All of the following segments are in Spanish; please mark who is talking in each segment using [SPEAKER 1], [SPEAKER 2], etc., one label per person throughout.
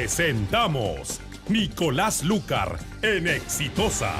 [SPEAKER 1] Presentamos Nicolás Lúcar en Exitosa.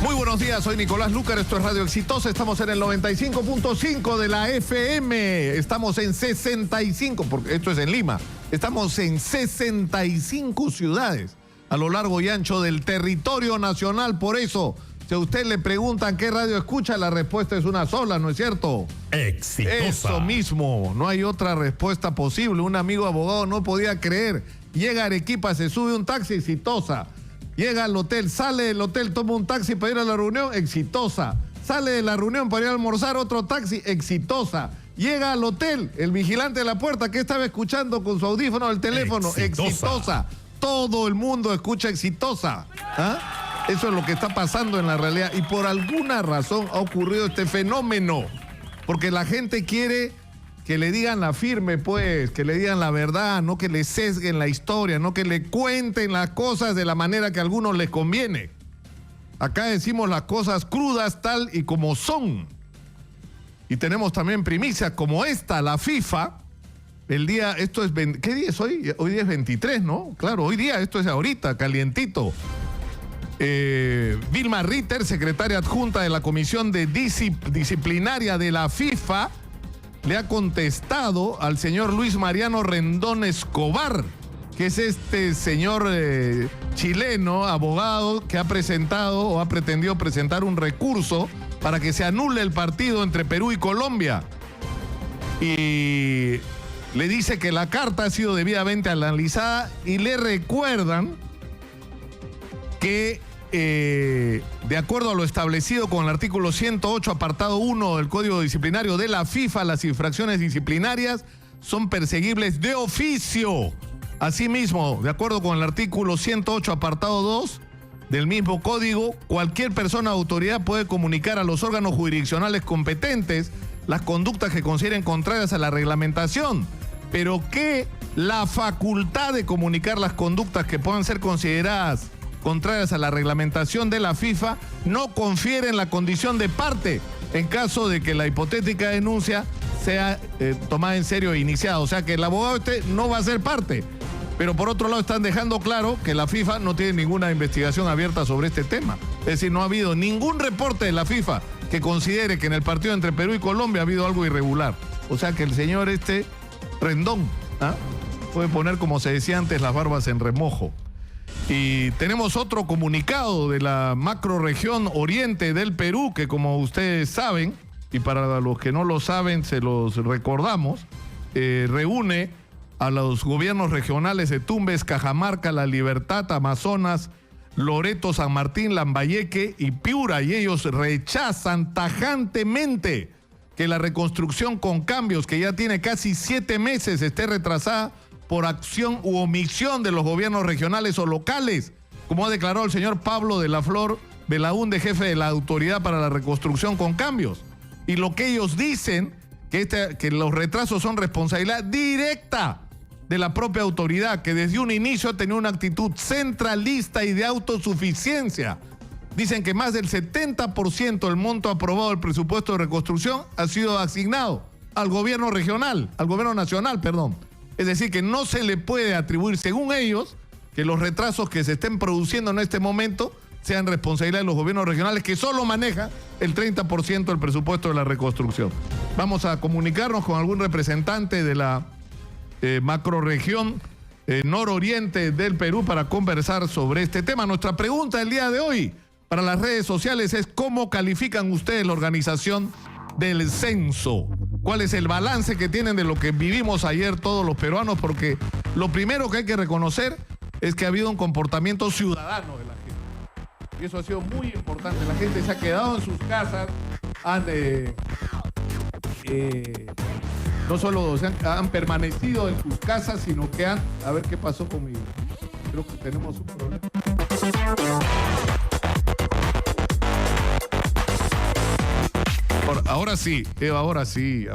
[SPEAKER 2] Muy buenos días, soy Nicolás Lúcar, esto es Radio Exitosa, estamos en el 95.5 de la FM, estamos en 65, porque esto es en Lima, estamos en 65 ciudades a lo largo y ancho del territorio nacional. Por eso, si a usted le preguntan qué radio escucha, la respuesta es una sola, ¿no es cierto?
[SPEAKER 1] Exitosa.
[SPEAKER 2] Eso mismo, no hay otra respuesta posible. Un amigo abogado no podía creer, llega a Arequipa, se sube un taxi, Exitosa. Llega al hotel, sale del hotel, toma un taxi para ir a la reunión, Exitosa. Sale de la reunión para ir a almorzar, otro taxi, Exitosa. Llega al hotel, el vigilante de la puerta, que estaba escuchando con su audífono del teléfono, Exitosa. Todo el mundo escucha Exitosa. ¿Ah? Eso es lo que está pasando en la realidad. Y por alguna razón ha ocurrido este fenómeno. Porque la gente quiere que le digan la firme, pues, que le digan la verdad, no que le sesguen la historia, no que le cuenten las cosas de la manera que a algunos les conviene. Acá decimos las cosas crudas tal y como son. Y tenemos también primicias como esta, la FIFA. El día, esto es, ¿qué día es hoy? Hoy día es 23, ¿no? Claro, hoy día, esto es ahorita, calientito. Vilma Ritter, secretaria adjunta de la Comisión de Disciplinaria de la FIFA, le ha contestado al señor Luis Mariano Rendón Escobar, que es este señor chileno, abogado, que ha presentado o ha pretendido presentar un recurso para que se anule el partido entre Perú y Colombia. Y le dice que la carta ha sido debidamente analizada y le recuerdan que de acuerdo a lo establecido con el artículo 108, apartado 1 del Código Disciplinario de la FIFA, las infracciones disciplinarias son perseguibles de oficio. Asimismo, de acuerdo con el artículo 108, apartado 2 del mismo código, cualquier persona o autoridad puede comunicar a los órganos jurisdiccionales competentes las conductas que consideren contrarias a la reglamentación, pero que la facultad de comunicar las conductas que puedan ser consideradas contrarias a la reglamentación de la FIFA no confieren la condición de parte en caso de que la hipotética denuncia sea tomada en serio e iniciada. O sea que el abogado no va a ser parte. Pero por otro lado están dejando claro que la FIFA no tiene ninguna investigación abierta sobre este tema. Es decir, no ha habido ningún reporte de la FIFA que considere que en el partido entre Perú y Colombia ha habido algo irregular. O sea que el señor Rendón puede poner, como se decía antes, las barbas en remojo. Y tenemos otro comunicado de la macrorregión oriente del Perú, que como ustedes saben, y para los que no lo saben se los recordamos, reúne a los gobiernos regionales de Tumbes, Cajamarca, La Libertad, Amazonas, Loreto, San Martín, Lambayeque y Piura, y ellos rechazan tajantemente que la reconstrucción con cambios, que ya tiene casi 7 meses, esté retrasada por acción u omisión de los gobiernos regionales o locales, como ha declarado el señor Pablo de la Flor Belaúnde, jefe de la Autoridad para la Reconstrucción con Cambios. Y lo que ellos dicen, que los retrasos son responsabilidad directa de la propia autoridad, que desde un inicio ha tenido una actitud centralista y de autosuficiencia. Dicen que más del 70% del monto aprobado del presupuesto de reconstrucción ha sido asignado al gobierno regional, al gobierno nacional, perdón. Es decir, que no se le puede atribuir, según ellos, que los retrasos que se estén produciendo en este momento sean responsabilidad de los gobiernos regionales, que solo manejan el 30% del presupuesto de la reconstrucción. Vamos a comunicarnos con algún representante de la macrorregión nororiente del Perú para conversar sobre este tema. Nuestra pregunta del día de hoy para las redes sociales es: ¿cómo califican ustedes la organización del censo? ¿Cuál es el balance que tienen de lo que vivimos ayer todos los peruanos? Porque lo primero que hay que reconocer es que ha habido un comportamiento ciudadano de la gente. Y eso ha sido muy importante. La gente se ha quedado en sus casas, no solo han permanecido en sus casas, sino que han... A ver qué pasó conmigo. Creo que tenemos un problema. Ahora sí, Eva, ahora sí.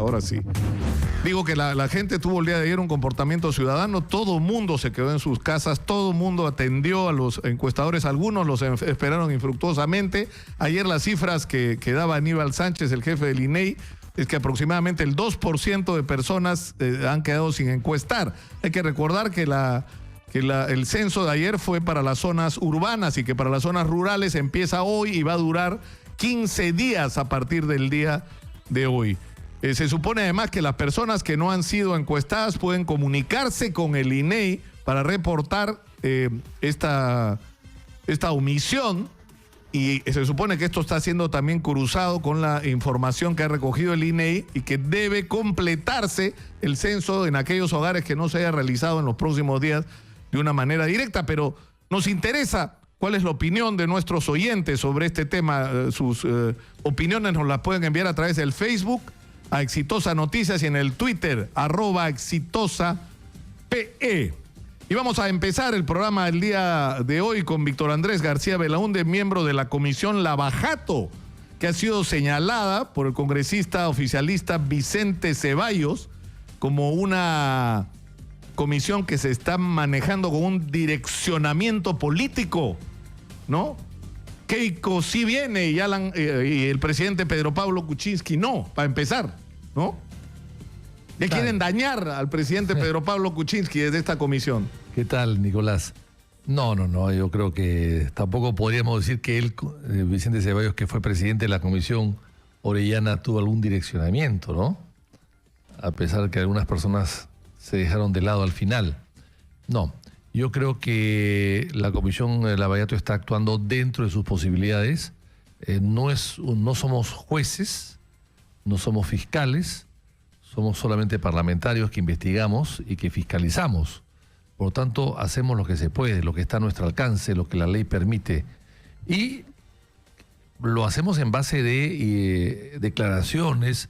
[SPEAKER 2] Digo que la gente tuvo el día de ayer un comportamiento ciudadano, todo el mundo se quedó en sus casas, todo el mundo atendió a los encuestadores, algunos los esperaron infructuosamente. Ayer las cifras que daba Aníbal Sánchez, el jefe del INEI, es que aproximadamente el 2% de personas han quedado sin encuestar. Hay que recordar que el censo de ayer fue para las zonas urbanas y que para las zonas rurales empieza hoy y va a durar 15 días a partir del día de hoy. Se supone además que las personas que no han sido encuestadas pueden comunicarse con el INEI para reportar esta omisión, y se supone que esto está siendo también cruzado con la información que ha recogido el INEI y que debe completarse el censo en aquellos hogares que no se haya realizado en los próximos días de una manera directa. Pero nos interesa cuál es la opinión de nuestros oyentes sobre este tema. Sus opiniones nos las pueden enviar a través del Facebook a Exitosa Noticias y en el Twitter @ExitosaPE. Y vamos a empezar el programa del día de hoy con Víctor Andrés García Belaúnde, miembro de la comisión Lavajato, que ha sido señalada por el congresista oficialista Vicente Ceballos como una comisión que se está manejando con un direccionamiento político, ¿no? Keiko sí viene y el presidente Pedro Pablo Kuczynski no, para empezar, ¿no? Le quieren dañar al presidente Pedro Pablo Kuczynski desde esta comisión.
[SPEAKER 3] ¿Qué tal, Nicolás? No, yo creo que tampoco podríamos decir que él, Vicente Ceballos, que fue presidente de la comisión Orellana, tuvo algún direccionamiento, ¿no? A pesar que algunas personas se dejaron de lado al final. No, yo creo que la comisión Lavallato está actuando dentro de sus posibilidades. No somos jueces, no somos fiscales, somos solamente parlamentarios que investigamos y que fiscalizamos. Por lo tanto, hacemos lo que se puede, lo que está a nuestro alcance, lo que la ley permite. Y lo hacemos en base de declaraciones,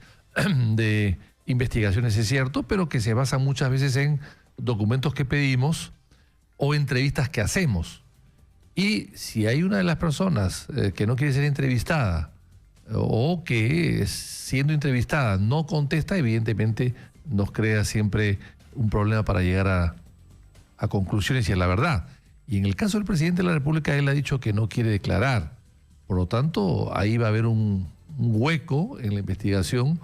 [SPEAKER 3] de investigaciones, es cierto, pero que se basan muchas veces en documentos que pedimos o entrevistas que hacemos. Y si hay una de las personas que no quiere ser entrevistada o que siendo entrevistada no contesta, evidentemente nos crea siempre un problema para llegar a conclusiones y a la verdad. Y en el caso del presidente de la República, él ha dicho que no quiere declarar. Por lo tanto, ahí va a haber un hueco en la investigación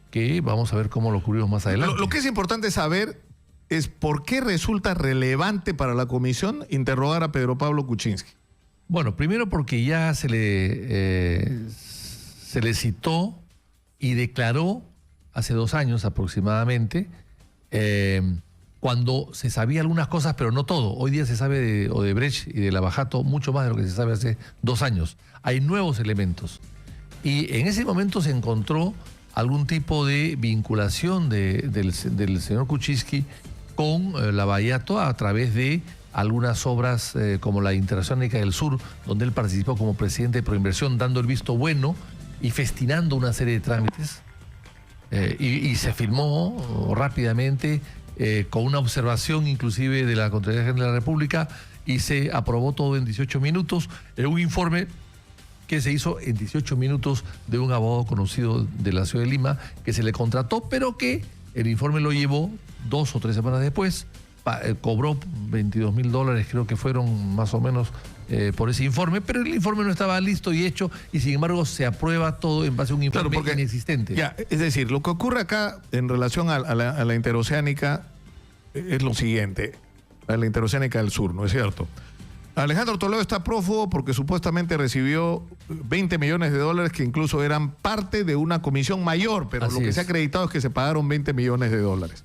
[SPEAKER 3] que vamos a ver cómo lo cubrimos más adelante.
[SPEAKER 2] Lo que es importante saber es por qué resulta relevante para la comisión interrogar a Pedro Pablo Kuczynski.
[SPEAKER 3] Bueno, primero porque ya se le citó y declaró hace 2 años aproximadamente, cuando se sabía algunas cosas, pero no todo. Hoy día se sabe de Odebrecht y de Lavajato mucho más de lo que se sabe hace 2 años. Hay nuevos elementos. Y en ese momento se encontró algún tipo de vinculación del señor Kuczynski con Lavallato a través de algunas obras como la Interoceánica del Sur, donde él participó como presidente de Proinversión, dando el visto bueno y festinando una serie de trámites. Y se filmó rápidamente con una observación inclusive de la Contraloría General de la República, y se aprobó todo en 18 minutos, un informe que se hizo en 18 minutos de un abogado conocido de la ciudad de Lima, que se le contrató, pero que el informe lo llevó 2 o 3 semanas después, cobró $22,000, creo que fueron más o menos por ese informe, pero el informe no estaba listo y hecho, y sin embargo se aprueba todo en base a un informe inexistente.
[SPEAKER 2] Ya, es decir, lo que ocurre acá en relación a la interoceánica es lo siguiente, a la Interoceánica del Sur, ¿no es cierto? Alejandro Toledo está prófugo porque supuestamente recibió $20 millones que incluso eran parte de una comisión mayor, pero lo que se ha acreditado es que se pagaron $20 millones.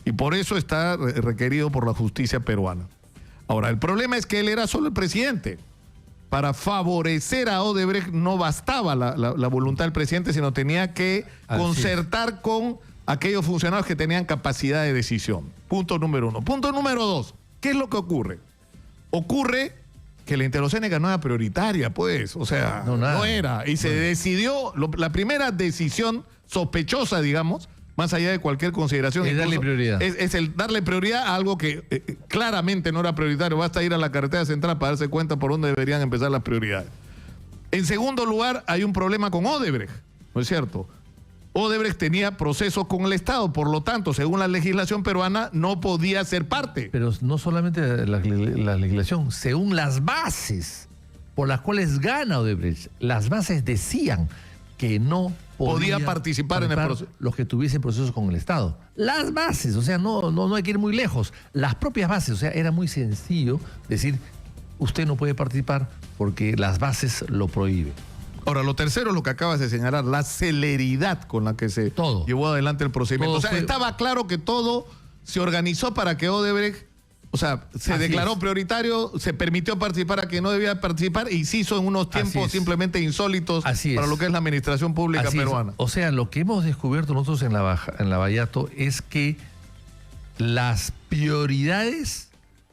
[SPEAKER 2] Y por eso está requerido por la justicia peruana. Ahora, el problema es que él era solo el presidente. Para favorecer a Odebrecht no bastaba la voluntad del presidente, sino tenía que concertar con aquellos funcionarios que tenían capacidad de decisión. Punto número 1. Punto número 2. ¿Qué es lo que ocurre? Ocurre que la Interoceánica no era prioritaria, pues, o sea, no era. Y se decidió, la primera decisión sospechosa, digamos, más allá de cualquier consideración,
[SPEAKER 3] es darle prioridad.
[SPEAKER 2] Es el darle prioridad a algo que claramente no era prioritario. Basta ir a la carretera central para darse cuenta por dónde deberían empezar las prioridades. En segundo lugar, hay un problema con Odebrecht, ¿no es cierto? Odebrecht tenía procesos con el Estado, por lo tanto, según la legislación peruana, no podía ser parte.
[SPEAKER 3] Pero no solamente la legislación, según las bases por las cuales gana Odebrecht, las bases decían que no
[SPEAKER 2] podía participar en el proceso.
[SPEAKER 3] Los que tuviesen procesos con el Estado. Las bases, o sea, no hay que ir muy lejos. Las propias bases, o sea, era muy sencillo decir, usted no puede participar porque las bases lo prohíben.
[SPEAKER 2] Ahora, lo tercero es lo que acabas de señalar, la celeridad con la que se llevó adelante el procedimiento. O sea, estaba claro que todo se organizó para que Odebrecht, o sea, se declaró prioritario, se permitió participar a quien no debía participar y se hizo en unos tiempos simplemente insólitos para lo que es la administración pública peruana.
[SPEAKER 3] O sea, lo que hemos descubierto nosotros en la Bayato es que las prioridades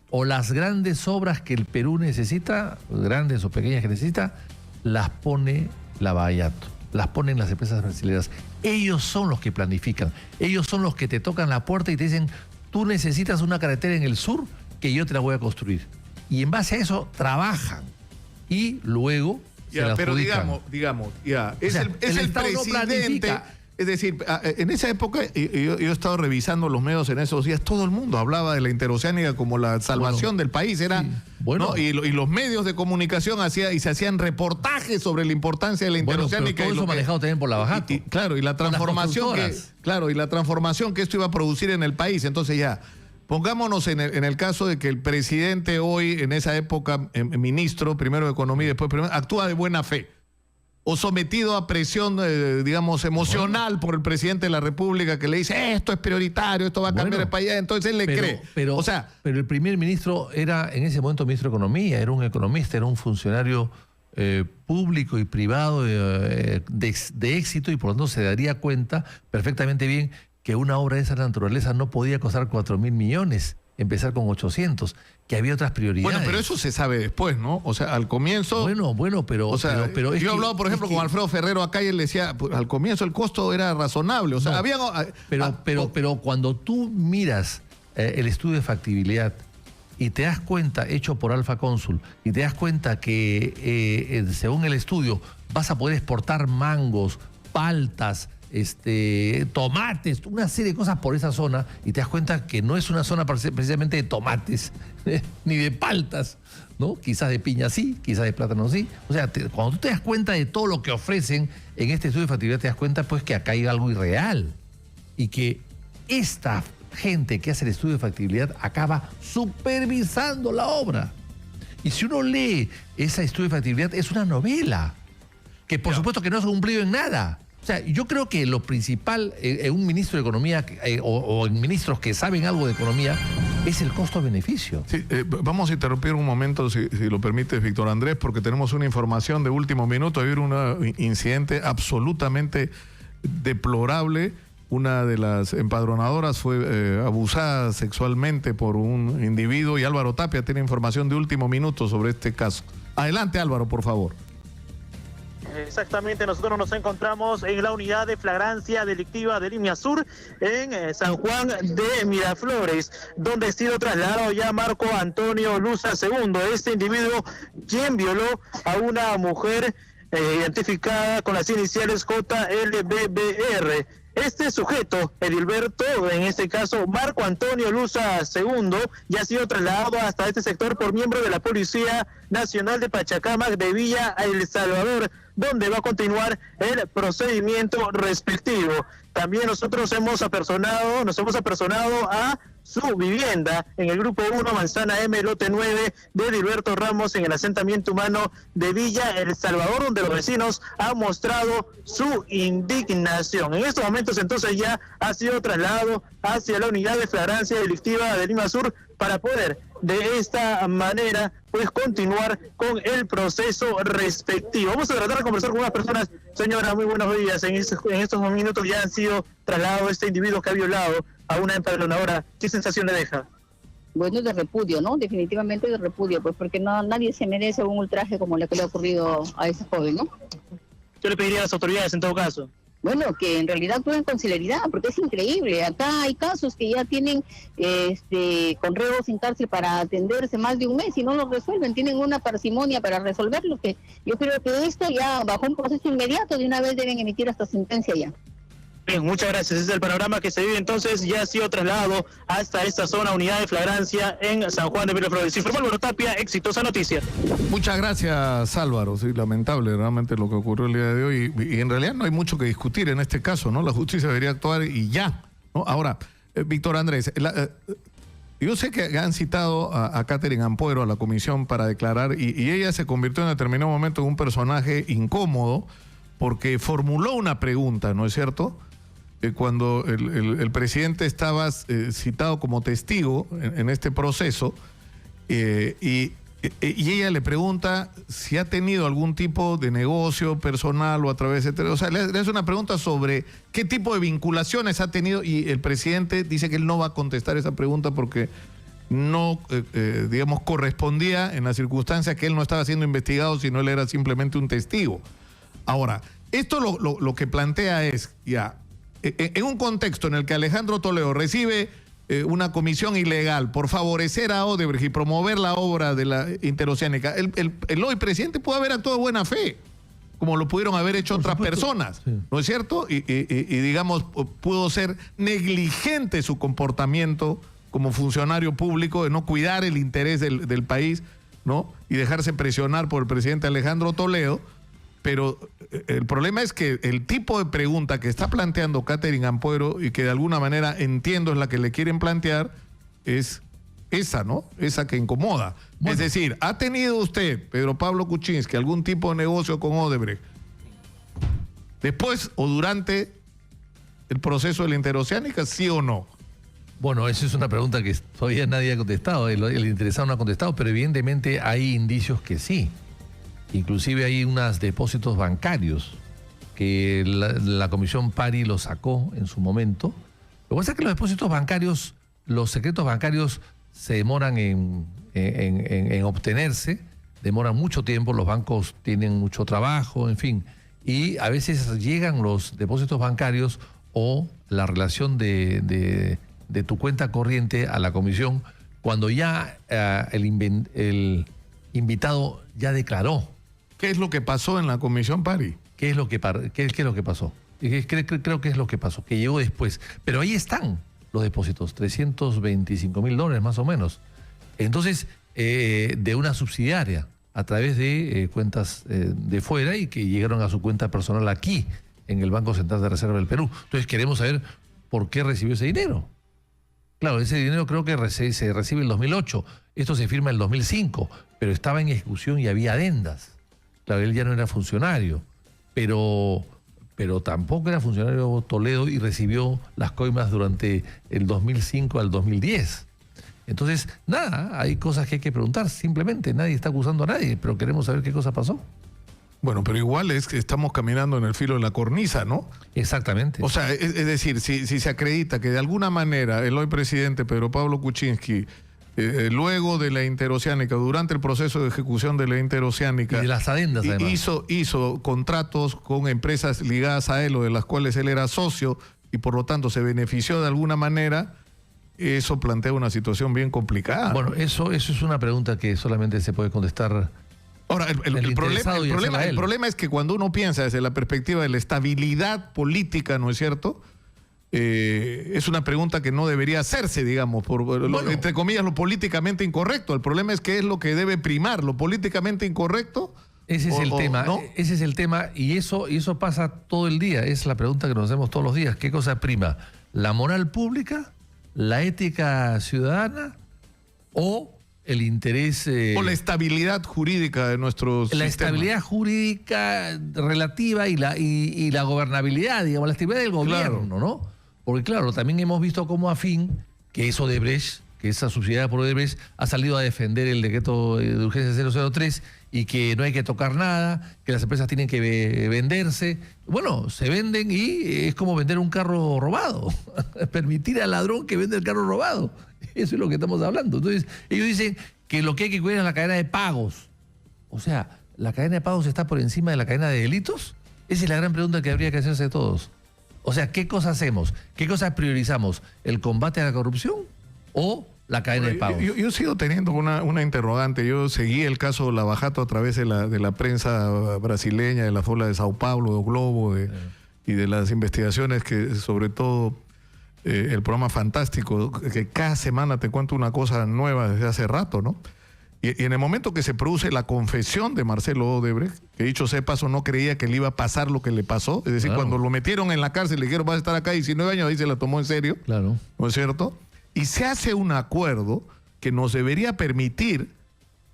[SPEAKER 3] o las grandes obras que el Perú necesita, grandes o pequeñas que necesita, las pone la Bayato, las ponen las empresas brasileñas. Ellos son los que planifican, ellos son los que te tocan la puerta y te dicen, tú necesitas una carretera en el sur que yo te la voy a construir. Y en base a eso trabajan y luego se la
[SPEAKER 2] pero
[SPEAKER 3] adjudican.
[SPEAKER 2] digamos, es el presidente. Es decir, en esa época, yo he estado revisando los medios en esos días, todo el mundo hablaba de la interoceánica como la salvación del país, era, ¿no? Y los medios de comunicación se hacían reportajes sobre la importancia de la interoceánica.
[SPEAKER 3] Pero todo eso manejado también por la Bajato.
[SPEAKER 2] Claro, y la transformación que esto iba a producir en el país. Entonces ya, pongámonos en el caso de que el presidente hoy, en esa época, ministro, primero de Economía y después actúa de buena fe, o sometido a presión, digamos, emocional por el presidente de la República que le dice, esto es prioritario, esto va a cambiar el país, entonces él le cree.
[SPEAKER 3] Pero el primer ministro era en ese momento ministro de Economía, era un economista, era un funcionario público y privado de éxito y por lo tanto se daría cuenta perfectamente bien que una obra de esa naturaleza no podía costar 4.000 millones, empezar con 800, que había otras prioridades.
[SPEAKER 2] Bueno, pero eso se sabe después, ¿no? O sea, al comienzo...
[SPEAKER 3] Bueno, pero...
[SPEAKER 2] O sea, yo he hablado, por ejemplo, con Alfredo Ferrero acá y él decía, pues, al comienzo el costo era razonable, o sea, había...
[SPEAKER 3] Pero cuando tú miras el estudio de factibilidad y te das cuenta, hecho por Alfa Cónsul, y te das cuenta que según el estudio vas a poder exportar mangos, paltas, tomates, una serie de cosas por esa zona y te das cuenta que no es una zona precisamente de tomates ni de paltas, ¿no? Quizás de piña sí, quizás de plátano sí. O sea, cuando tú te das cuenta de todo lo que ofrecen en este estudio de factibilidad, te das cuenta pues que acá hay algo irreal y que esta gente que hace el estudio de factibilidad acaba supervisando la obra. Y si uno lee ese estudio de factibilidad, es una novela que por supuesto que no se ha cumplido en nada. O sea, yo creo que lo principal en un ministro de Economía o en ministros que saben algo de economía es el costo-beneficio.
[SPEAKER 2] Sí, vamos a interrumpir un momento, si lo permite, Víctor Andrés, porque tenemos una información de último minuto. Hay un incidente absolutamente deplorable. Una de las empadronadoras fue abusada sexualmente por un individuo y Álvaro Tapia tiene información de último minuto sobre este caso. Adelante, Álvaro, por favor.
[SPEAKER 4] Exactamente, nosotros nos encontramos en la unidad de flagrancia delictiva de Línea Sur en San Juan de Miraflores, donde ha sido trasladado ya Marco Antonio Luza II, este individuo quien violó a una mujer identificada con las iniciales JLBBR. Este sujeto, Edilberto, en este caso Marco Antonio Luza II, ya ha sido trasladado hasta este sector por miembros de la Policía Nacional de Pachacamac de Villa El Salvador, donde va a continuar el procedimiento respectivo. También nosotros nos hemos apersonado a su vivienda en el Grupo 1, Manzana M, Lote 9 de Edilberto Ramos, en el asentamiento humano de Villa El Salvador, donde los vecinos han mostrado su indignación. En estos momentos entonces ya ha sido trasladado hacia la unidad de flagrancia delictiva de Lima Sur para poder de esta manera pues continuar con el proceso respectivo. Vamos a tratar de conversar con unas personas. Señora, muy buenos días. En estos minutos ya han sido trasladados este individuo que ha violado a una empadronadora. ¿Qué sensación le deja?
[SPEAKER 5] Bueno, de repudio, ¿no? Definitivamente de repudio, pues porque nadie se merece un ultraje como el que le ha ocurrido a ese joven, ¿no?
[SPEAKER 4] ¿Qué le pediría a las autoridades en todo caso?
[SPEAKER 5] Bueno, que en realidad actúen con celeridad, porque es increíble. Acá hay casos que ya tienen conreos en cárcel para atenderse más de un mes y no lo resuelven. Tienen una parsimonia para resolverlo, que yo creo que esto ya bajo un proceso inmediato de una vez deben emitir esta sentencia ya.
[SPEAKER 4] Bien, muchas gracias. Ese es el panorama que se vive entonces. Ya ha sido trasladado hasta esta zona, unidad de flagrancia en San Juan de Miraflores. Informó Álvaro Tapia, Exitosa Noticia.
[SPEAKER 2] Muchas gracias, Álvaro. Sí, lamentable realmente lo que ocurrió el día de hoy. Y en realidad no hay mucho que discutir en este caso, ¿no? La justicia debería actuar y ya, ¿no? Ahora, Víctor Andrés, yo sé que han citado a Katherine Ampuero a la comisión para declarar y ella se convirtió en determinado momento en un personaje incómodo porque formuló una pregunta, ¿no es cierto?, cuando el presidente estaba citado como testigo en este proceso y ella le pregunta si ha tenido algún tipo de negocio personal o a través de... O sea, le hace una pregunta sobre qué tipo de vinculaciones ha tenido y el presidente dice que él no va a contestar esa pregunta porque no, digamos, correspondía en las circunstancias que él no estaba siendo investigado, sino él era simplemente un testigo. Ahora, esto lo que plantea es, ya, en un contexto en el que Alejandro Toledo recibe una comisión ilegal por favorecer a Odebrecht y promover la obra de la interoceánica, el hoy presidente puede haber actuado de buena fe, como lo pudieron haber hecho otras personas, sí, ¿no es cierto? Y digamos, pudo ser negligente su comportamiento como funcionario público de no cuidar el interés del país, ¿no? Y dejarse presionar por el presidente Alejandro Toledo. Pero el problema es que el tipo de pregunta que está planteando Katherine Ampuero y que de alguna manera entiendo es la que le quieren plantear es esa, ¿no? Esa que incomoda. Bueno. Es decir, ¿ha tenido usted, Pedro Pablo Kuczynski, algún tipo de negocio con Odebrecht después o durante el proceso de la interoceánica, sí o no?
[SPEAKER 3] Bueno, esa es una pregunta que todavía nadie ha contestado, el interesado no ha contestado, pero evidentemente hay indicios que sí. Inclusive hay unos depósitos bancarios que la Comisión Pari lo sacó en su momento. Lo que pasa es que los depósitos bancarios, los secretos bancarios se demoran en obtenerse, demoran mucho tiempo, los bancos tienen mucho trabajo, en fin. Y a veces llegan los depósitos bancarios o la relación de tu cuenta corriente a la comisión cuando ya el invitado ya declaró.
[SPEAKER 2] ¿Qué es lo que pasó en la Comisión Pari?
[SPEAKER 3] ¿Qué es lo que pasó? Creo que es lo que pasó, que llegó después. Pero ahí están los depósitos, $325.000 más o menos. Entonces, de una subsidiaria, a través de cuentas de fuera y que llegaron a su cuenta personal aquí, en el Banco Central de Reserva del Perú. Entonces, queremos saber por qué recibió ese dinero. Claro, ese dinero creo que se recibe en el 2008. Esto se firma en el 2005, pero estaba en ejecución y había adendas. Claro, él ya no era funcionario, pero tampoco era funcionario Toledo y recibió las coimas durante el 2005 al 2010. Entonces, nada, hay cosas que hay que preguntar, simplemente nadie está acusando a nadie, pero queremos saber qué cosa pasó.
[SPEAKER 2] Bueno, pero igual es que estamos caminando en el filo de la cornisa, ¿no?
[SPEAKER 3] Exactamente.
[SPEAKER 2] O sea, es decir, si se acredita que de alguna manera el hoy presidente Pedro Pablo Kuczynski, luego de la interoceánica, durante el proceso de ejecución de la interoceánica,
[SPEAKER 3] y de las adendas, además,
[SPEAKER 2] hizo contratos con empresas ligadas a él o de las cuales él era socio y por lo tanto se benefició de alguna manera, eso plantea una situación bien complicada.
[SPEAKER 3] Bueno, eso es una pregunta que solamente se puede contestar.
[SPEAKER 2] Ahora, el problema es que cuando uno piensa desde la perspectiva de la estabilidad política, ¿no es cierto?, es una pregunta que no debería hacerse, digamos, entre comillas, lo políticamente incorrecto. El problema es que es lo que debe primar, lo políticamente incorrecto.
[SPEAKER 3] Ese es el tema, ¿no? Ese es el tema y eso pasa todo el día. Es la pregunta que nos hacemos todos los días. ¿Qué cosa prima? ¿La moral pública, la ética ciudadana o el interés...
[SPEAKER 2] o la estabilidad jurídica de nuestros sistemas?
[SPEAKER 3] Estabilidad jurídica relativa y la gobernabilidad, digamos, la estabilidad del gobierno, claro, ¿no? Porque claro, también hemos visto cómo Afin, que es Odebrecht, que esa subsidiada por Odebrecht, ha salido a defender el decreto de urgencia 003 y que no hay que tocar nada, que las empresas tienen que venderse. Bueno, se venden y es como vender un carro robado, permitir al ladrón que vende el carro robado. Eso es lo que estamos hablando. Entonces, ellos dicen que lo que hay que cuidar es la cadena de pagos. O sea, ¿la cadena de pagos está por encima de la cadena de delitos? Esa es la gran pregunta que habría que hacerse de todos. O sea, ¿qué cosa hacemos? ¿Qué cosas priorizamos? ¿El combate a la corrupción o la cadena de pagos?
[SPEAKER 2] Yo sigo teniendo una interrogante. Yo seguí el caso Lava Jato a través de la prensa brasileña, de la Folha de Sao Paulo, de O Globo, y de las investigaciones que, sobre todo, el programa Fantástico, que cada semana te cuento una cosa nueva desde hace rato, ¿no? Y en el momento que se produce la confesión de Marcelo Odebrecht, que dicho sea de paso no creía que le iba a pasar lo que le pasó, es decir,
[SPEAKER 3] claro,
[SPEAKER 2] cuando lo metieron en la cárcel le dijeron vas a estar acá 19 años, ahí se la tomó en serio,
[SPEAKER 3] claro,
[SPEAKER 2] ¿no es cierto? Y se hace un acuerdo que nos debería permitir,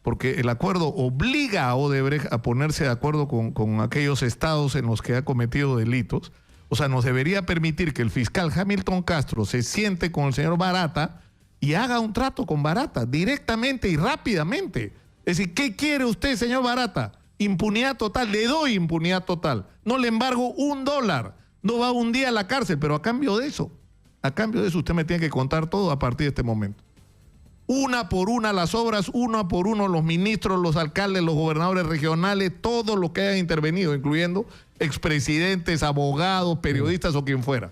[SPEAKER 2] porque el acuerdo obliga a Odebrecht a ponerse de acuerdo con aquellos estados en los que ha cometido delitos, o sea, nos debería permitir que el fiscal Hamilton Castro se siente con el señor Barata y haga un trato con Barata directamente y rápidamente. Es decir, ¿qué quiere usted, señor Barata? Impunidad total, le doy impunidad total. No le embargo $1, no va un día a la cárcel, pero a cambio de eso usted me tiene que contar todo a partir de este momento. Una por una las obras, uno por uno los ministros, los alcaldes, los gobernadores regionales, todos los que hayan intervenido, incluyendo expresidentes, abogados, periodistas o quien fuera.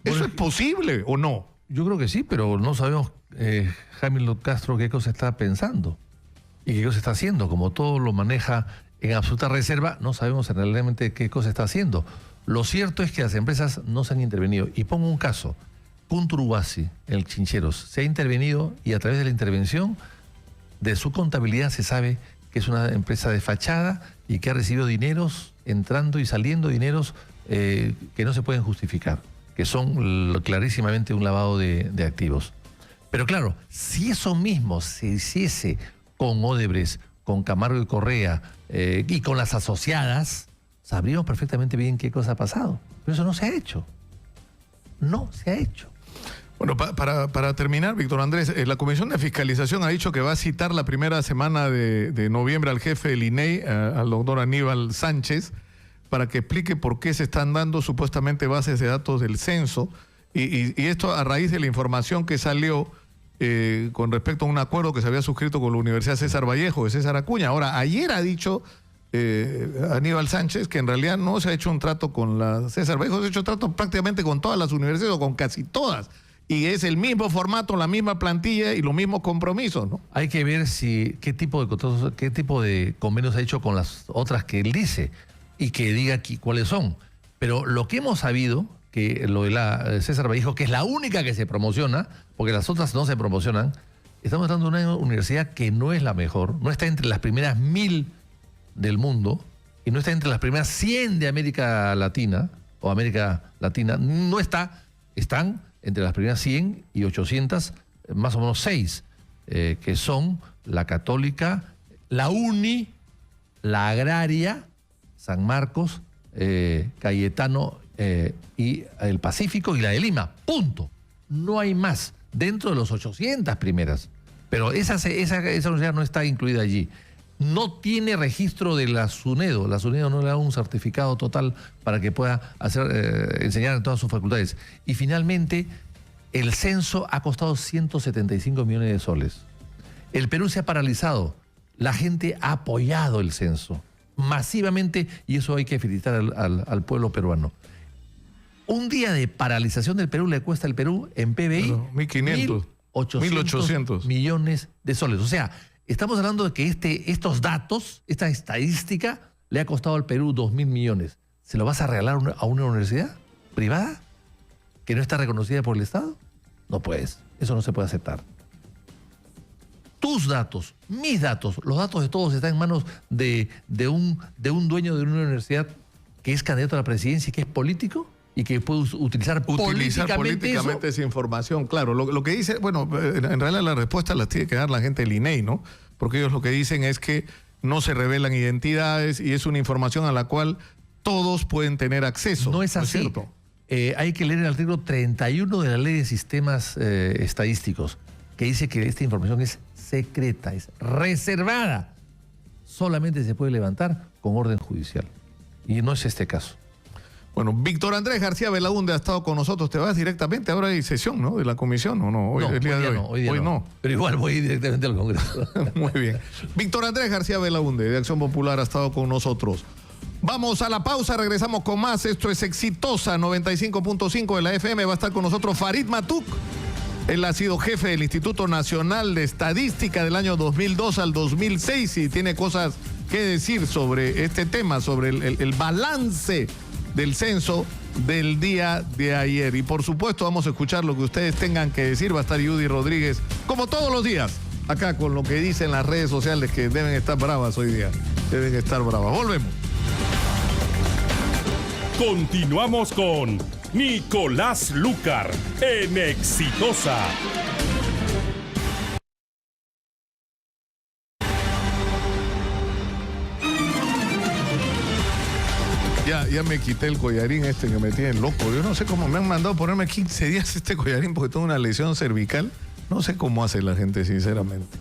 [SPEAKER 2] ¿Eso es posible o no?
[SPEAKER 3] Yo creo que sí, pero no sabemos Hamilton Castro qué cosa está pensando y qué cosa está haciendo. Como todo lo maneja en absoluta reserva, no sabemos realmente qué cosa está haciendo. Lo cierto es que las empresas no se han intervenido. Y pongo un caso. Punturuasi, el Chincheros, se ha intervenido y a través de la intervención de su contabilidad se sabe que es una empresa de fachada y que ha recibido dineros, entrando y saliendo dineros que no se pueden justificar, que son clarísimamente un lavado de activos. Pero claro, si eso mismo se hiciese con Odebrecht, con Camargo y Correa y con las asociadas, sabríamos perfectamente bien qué cosa ha pasado. Pero eso no se ha hecho. No se ha hecho.
[SPEAKER 2] Bueno, para terminar, Víctor Andrés, la Comisión de Fiscalización ha dicho que va a citar la primera semana de noviembre al jefe del INEI, al doctor Aníbal Sánchez, para que explique por qué se están dando supuestamente bases de datos del censo. Y esto a raíz de la información que salió con respecto a un acuerdo que se había suscrito con la Universidad César Vallejo, de César Acuña. Ahora, ayer ha dicho Aníbal Sánchez que en realidad no se ha hecho un trato con la César Vallejo, se ha hecho trato prácticamente con todas las universidades o con casi todas. Y es el mismo formato, la misma plantilla y los mismos compromisos, ¿no?
[SPEAKER 3] Hay que ver qué tipo de contratos, qué tipo de convenios ha hecho con las otras que él dice y que diga aquí cuáles son. Pero lo que hemos sabido, que lo de la César Vallejo, que es la única que se promociona, porque las otras no se promocionan, estamos hablando de una universidad que no es la mejor, no está entre las primeras 1000 del mundo y no está entre las primeras 100 de América Latina o América Latina, no está, están entre las primeras 100 y 800, más o menos 6, que son la Católica, la UNI, la Agraria, San Marcos, Cayetano y el Pacífico y la de Lima. Punto. No hay más dentro de los 800 primeras. Pero esa universidad no está incluida allí. No tiene registro de la SUNEDO. La SUNEDO no le da un certificado total para que pueda enseñar en todas sus facultades. Y finalmente, el censo ha costado 175 millones de soles. El Perú se ha paralizado. La gente ha apoyado el censo masivamente y eso hay que felicitar al pueblo peruano. Un día de paralización del Perú le cuesta al Perú en PBI
[SPEAKER 2] 1.500,
[SPEAKER 3] 1.800 millones de soles. O sea, estamos hablando de que estos datos, esta estadística, le ha costado al Perú 2.000 millones. ¿Se lo vas a regalar a una universidad privada que no está reconocida por el Estado? No puedes. Eso no se puede aceptar. Tus datos, mis datos, los datos de todos están en manos de un dueño de una universidad que es candidato a la presidencia y que es político y que puede utilizar políticamente
[SPEAKER 2] esa información. Claro, lo que dice, bueno, en realidad la respuesta la tiene que dar la gente del INEI, ¿no? Porque ellos lo que dicen es que no se revelan identidades y es una información a la cual todos pueden tener acceso.
[SPEAKER 3] No es así.
[SPEAKER 2] ¿No es cierto?
[SPEAKER 3] Hay que leer el artículo 31 de la Ley de Sistemas Estadísticos, que dice que esta información es secreta, es reservada. Solamente se puede levantar con orden judicial. Y no es este caso.
[SPEAKER 2] Bueno, Víctor Andrés García Belaúnde ha estado con nosotros. ¿Te vas directamente? Ahora hay sesión, ¿no? De la comisión, ¿o no?
[SPEAKER 3] Hoy no. Pero igual voy directamente al Congreso.
[SPEAKER 2] Muy bien. Víctor Andrés García Belaúnde, de Acción Popular, ha estado con nosotros. Vamos a la pausa, regresamos con más. Esto es Exitosa 95.5 de la FM. Va a estar con nosotros Farid Matuk. Él ha sido jefe del Instituto Nacional de Estadística del año 2002 al 2006 y tiene cosas que decir sobre este tema, sobre el balance del censo del día de ayer. Y por supuesto vamos a escuchar lo que ustedes tengan que decir. Va a estar Judy Rodríguez, como todos los días, acá con lo que dicen las redes sociales, que deben estar bravas hoy día. Deben estar bravas. Volvemos.
[SPEAKER 1] Continuamos con Nicolás Lucar en Exitosa.
[SPEAKER 2] Ya me quité el collarín que me tienen loco. Yo no sé cómo me han mandado ponerme 15 días este collarín porque tengo una lesión cervical. No sé cómo hace la gente, sinceramente.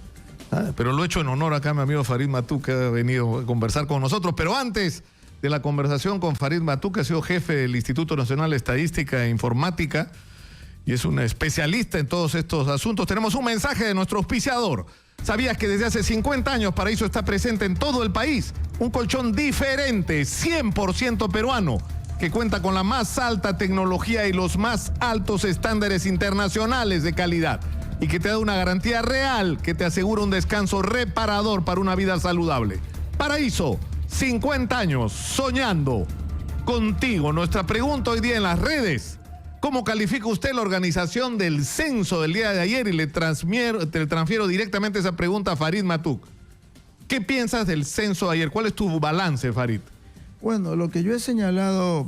[SPEAKER 2] Pero lo he hecho en honor acá a mi amigo Farid Matuk, que ha venido a conversar con nosotros. Pero antes de la conversación con Farid Matuk, que ha sido jefe del Instituto Nacional de Estadística e Informática y es un especialista en todos estos asuntos, tenemos un mensaje de nuestro auspiciador. ¿Sabías que desde hace 50 años Paraíso está presente en todo el país? Un colchón diferente, 100% peruano, que cuenta con la más alta tecnología y los más altos estándares internacionales de calidad y que te da una garantía real que te asegura un descanso reparador para una vida saludable. Paraíso, 50 años soñando contigo. Nuestra pregunta hoy día en las redes: ¿cómo califica usted la organización del censo del día de ayer? Y le transfiero directamente esa pregunta a Farid Matuk. ¿Qué piensas del censo de ayer? ¿Cuál es tu balance, Farid?
[SPEAKER 6] Bueno, lo que yo he señalado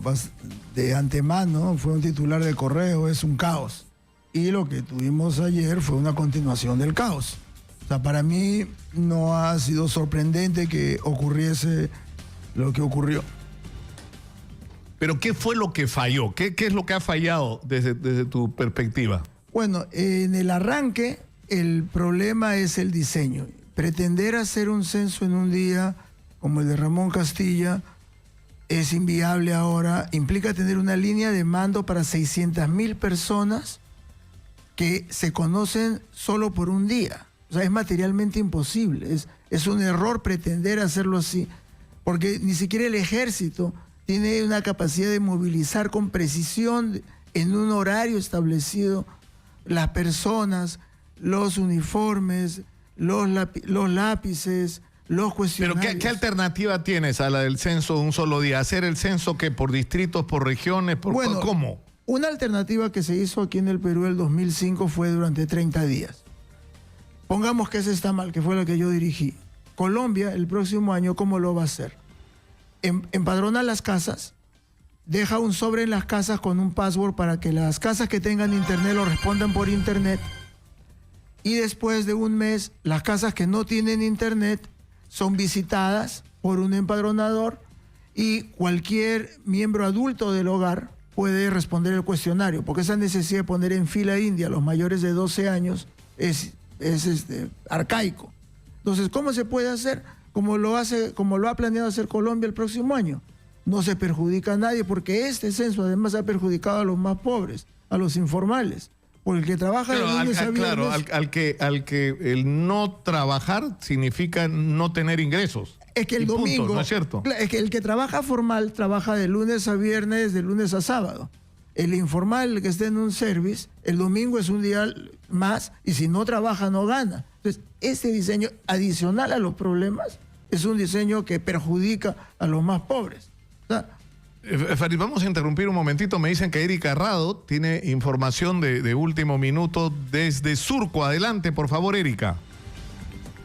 [SPEAKER 6] de antemano fue un titular de Correo, es un caos. Y lo que tuvimos ayer fue una continuación del caos. O sea, para mí no ha sido sorprendente que ocurriese lo que ocurrió.
[SPEAKER 2] Pero ¿qué fue lo que falló? ¿Qué es lo que ha fallado desde tu perspectiva?
[SPEAKER 6] Bueno, en el arranque el problema es el diseño. Pretender hacer un censo en un día como el de Ramón Castilla es inviable ahora. Implica tener una línea de mando para 600.000 personas que se conocen solo por un día. O sea, es materialmente imposible. Es un error pretender hacerlo así, porque ni siquiera el ejército tiene una capacidad de movilizar con precisión en un horario establecido las personas, los uniformes, los lápices, los cuestionarios.
[SPEAKER 2] ¿Pero qué alternativa tienes a la del censo de un solo día? ¿Hacer el censo que por distritos, por regiones, cómo?
[SPEAKER 6] Una alternativa que se hizo aquí en el Perú el 2005 fue durante 30 días. Pongamos que ese está mal, que fue la que yo dirigí. Colombia, el próximo año, ¿cómo lo va a hacer? Empadrona las casas, deja un sobre en las casas con un password para que las casas que tengan internet lo respondan por internet, y después de un mes las casas que no tienen internet son visitadas por un empadronador y cualquier miembro adulto del hogar puede responder el cuestionario, porque esa necesidad de poner en fila india a los mayores de 12 años es arcaico. Entonces, ¿cómo se puede hacer? Como lo ha planeado hacer Colombia el próximo año. No se perjudica a nadie, porque este censo además ha perjudicado a los más pobres, a los informales. Porque el que trabaja de lunes a viernes...
[SPEAKER 2] Claro, al que el no trabajar significa no tener ingresos.
[SPEAKER 6] Es que el domingo...
[SPEAKER 2] Punto, ¿no es cierto?
[SPEAKER 6] Es que el que trabaja formal trabaja de lunes a viernes, de lunes a sábado. El informal, el que esté en un service, el domingo es un día más, y si no trabaja no gana. Entonces, este diseño adicional a los problemas es un diseño que perjudica a los más pobres. O sea,
[SPEAKER 2] Farid, vamos a interrumpir un momentito. Me dicen que Erika Rado tiene información de último minuto desde Surco. Adelante, por favor, Erika.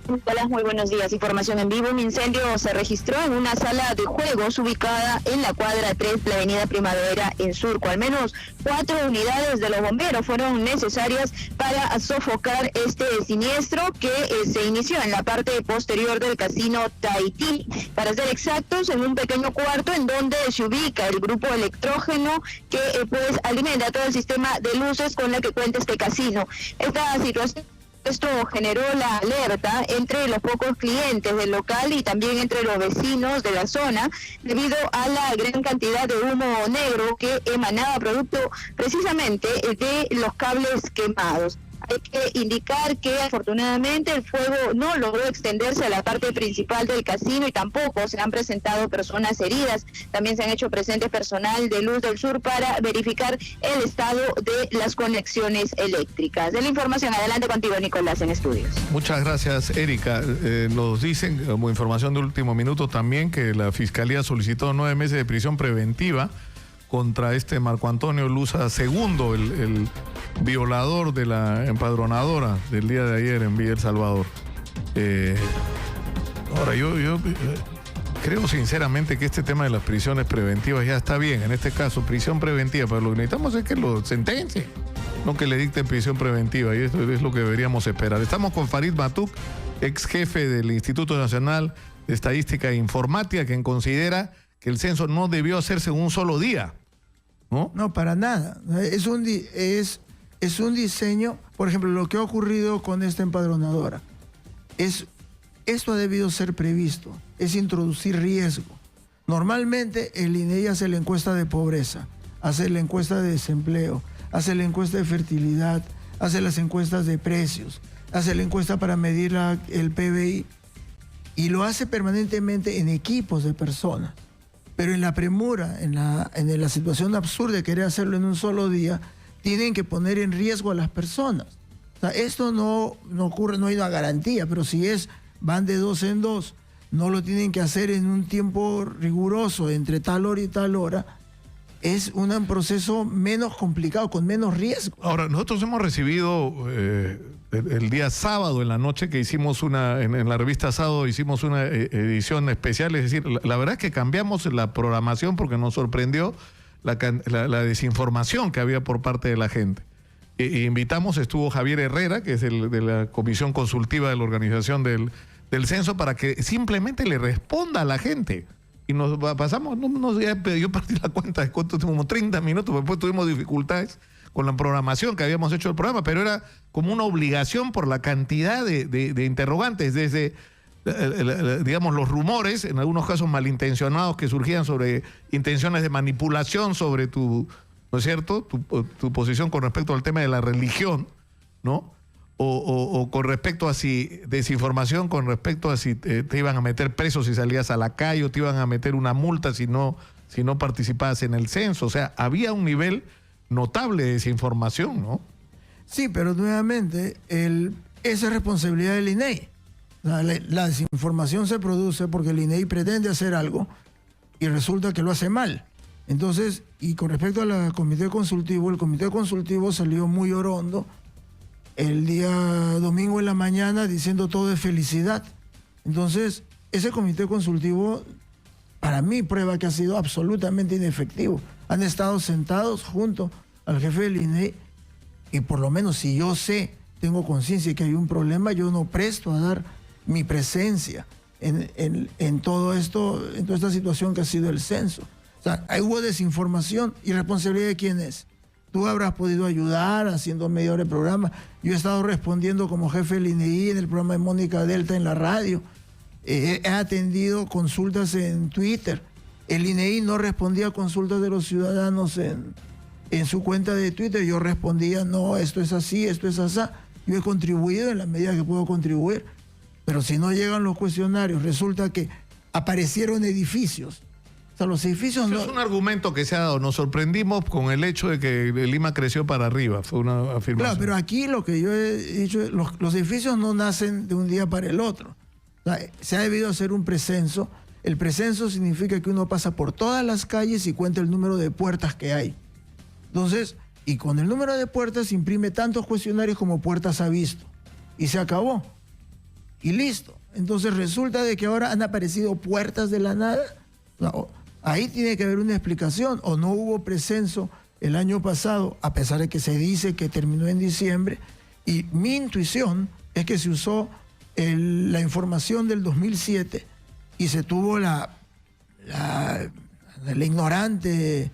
[SPEAKER 7] Hola, muy buenos días. Información en vivo. Un incendio se registró en una sala de juegos ubicada en la cuadra 3 de la avenida Primavera en Surco. Al menos 4 unidades de los bomberos fueron necesarias para sofocar este siniestro que se inició en la parte posterior del casino Tahití. Para ser exactos, en un pequeño cuarto en donde se ubica el grupo electrógeno que pues alimenta todo el sistema de luces con la que cuenta este casino. Esta situación... Esto generó la alerta entre los pocos clientes del local y también entre los vecinos de la zona debido a la gran cantidad de humo negro que emanaba producto precisamente de los cables quemados. Hay que indicar que afortunadamente el fuego no logró extenderse a la parte principal del casino y tampoco se han presentado personas heridas. También se han hecho presentes personal de Luz del Sur para verificar el estado de las conexiones eléctricas. De la información, adelante contigo, Nicolás, en estudios.
[SPEAKER 2] Muchas gracias, Erika. Nos dicen, como información de último minuto también, que la Fiscalía solicitó 9 meses de prisión preventiva contra este Marco Antonio Luza II, el violador de la empadronadora del día de ayer en Villa El Salvador. Ahora, yo creo sinceramente que este tema de las prisiones preventivas ya está bien. En este caso, prisión preventiva, pero lo que necesitamos es que lo sentencien, no que le dicten prisión preventiva, y esto es lo que deberíamos esperar. Estamos con Farid Matuk, ex jefe del Instituto Nacional de Estadística e Informática, quien considera que el censo no debió hacerse en un solo día, ¿no?
[SPEAKER 6] No, para nada. Es un diseño, por ejemplo, lo que ha ocurrido con esta empadronadora. Esto ha debido ser previsto, es introducir riesgo. Normalmente el INEI hace la encuesta de pobreza, hace la encuesta de desempleo, hace la encuesta de fertilidad, hace las encuestas de precios, hace la encuesta para medir el PBI, y lo hace permanentemente en equipos de personas. Pero en la premura, en la situación absurda de querer hacerlo en un solo día, tienen que poner en riesgo a las personas. O sea, esto no ocurre, no hay una garantía, pero si van de 2 en 2, no lo tienen que hacer en un tiempo riguroso, entre tal hora y tal hora, es un proceso menos complicado, con menos riesgo.
[SPEAKER 2] Ahora, nosotros hemos recibido el día sábado en la noche que hicimos en la revista Sábado hicimos una edición especial, es decir, la verdad es que cambiamos la programación porque nos sorprendió la desinformación que había por parte de la gente. Invitamos, estuvo Javier Herrera, que es de la Comisión Consultiva de la Organización del Censo, para que simplemente le responda a la gente. Y nos pasamos, yo perdí la cuenta de cuánto, como 30 minutos, después tuvimos dificultades con la programación que habíamos hecho del programa, pero era como una obligación por la cantidad de interrogantes, desde, digamos, los rumores, en algunos casos malintencionados, que surgían sobre intenciones de manipulación sobre tu, ¿no es cierto?, tu posición con respecto al tema de la religión, ¿no? O con respecto a si desinformación, con respecto a si te iban a meter preso si salías a la calle, o te iban a meter una multa si no participabas en el censo. O sea, había un nivel notable de desinformación, ¿no?
[SPEAKER 6] Sí, pero nuevamente, esa es responsabilidad del INEI. La desinformación se produce porque el INEI pretende hacer algo y resulta que lo hace mal. Entonces, y con respecto al comité consultivo, el comité consultivo salió muy orondo el día domingo en la mañana diciendo todo es felicidad. Entonces, ese comité consultivo, para mí, prueba que ha sido absolutamente inefectivo. Han estado sentados junto al jefe del INEI y por lo menos si yo tengo conciencia de que hay un problema, yo no presto a dar mi presencia en todo esto, en toda esta situación que ha sido el censo. O sea, hubo desinformación. ¿Y responsabilidad de quién es? Tú habrás podido ayudar haciendo media hora de programa. Yo he estado respondiendo como jefe del INEI en el programa de Mónica Delta en la radio. He atendido consultas en Twitter. El INEI no respondía a consultas de los ciudadanos en su cuenta de Twitter. Yo respondía, no, esto es así, esto es así. Yo he contribuido en la medida que puedo contribuir. Pero si no llegan los cuestionarios, resulta que aparecieron edificios. O sea, los edificios no...
[SPEAKER 2] Es un argumento que se ha dado. Nos sorprendimos con el hecho de que Lima creció para arriba. Fue una afirmación.
[SPEAKER 6] Claro, pero aquí lo que yo he dicho, los edificios no nacen de un día para el otro. O sea, se ha debido hacer un precenso. El precenso significa que uno pasa por todas las calles y cuenta el número de puertas que hay. Entonces, y con el número de puertas imprime tantos cuestionarios como puertas ha visto. Y se acabó. Y listo. Entonces resulta de que ahora han aparecido puertas de la nada. No, ahí tiene que haber una explicación. O no hubo precenso el año pasado, a pesar de que se dice que terminó en diciembre. Y mi intuición es que se usó la información del 2007 y se tuvo el ignorante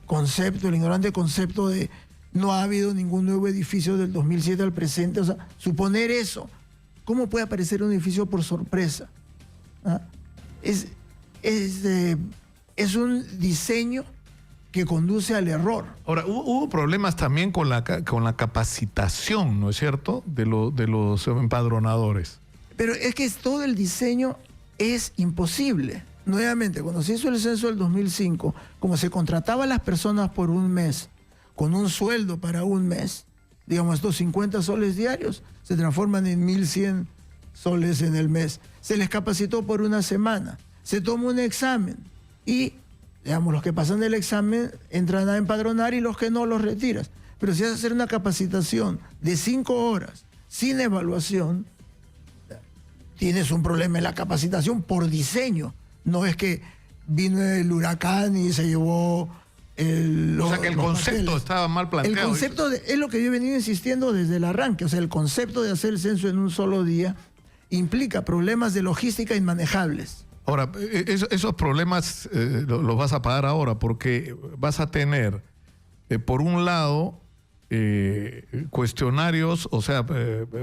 [SPEAKER 6] concepto de no ha habido ningún nuevo edificio del 2007 al presente. O sea, suponer eso. ¿Cómo puede aparecer un edificio por sorpresa? ¿Ah? Es un diseño que conduce al error.
[SPEAKER 2] Ahora, hubo problemas también con la capacitación, ¿no es cierto?, de los empadronadores.
[SPEAKER 6] Pero es que todo el diseño es imposible. Nuevamente, cuando se hizo el censo del 2005, como se contrataba a las personas por un mes, con un sueldo para un mes, digamos, estos 50 soles diarios se transforman en 1.100 soles en el mes. Se les capacitó por una semana, se toma un examen y digamos, los que pasan el examen entran a empadronar y los que no los retiras. Pero si vas a hacer una capacitación de 5 horas sin evaluación, tienes un problema en la capacitación por diseño. No es que vino el huracán y se llevó
[SPEAKER 2] o sea que el concepto
[SPEAKER 6] papeles.
[SPEAKER 2] estaba mal planteado.
[SPEAKER 6] El concepto es lo que yo he venido insistiendo desde el arranque. O sea, el concepto de hacer el censo en un solo día implica problemas de logística inmanejables.
[SPEAKER 2] Ahora, esos problemas los vas a pagar ahora porque vas a tener, por un lado, cuestionarios, o sea,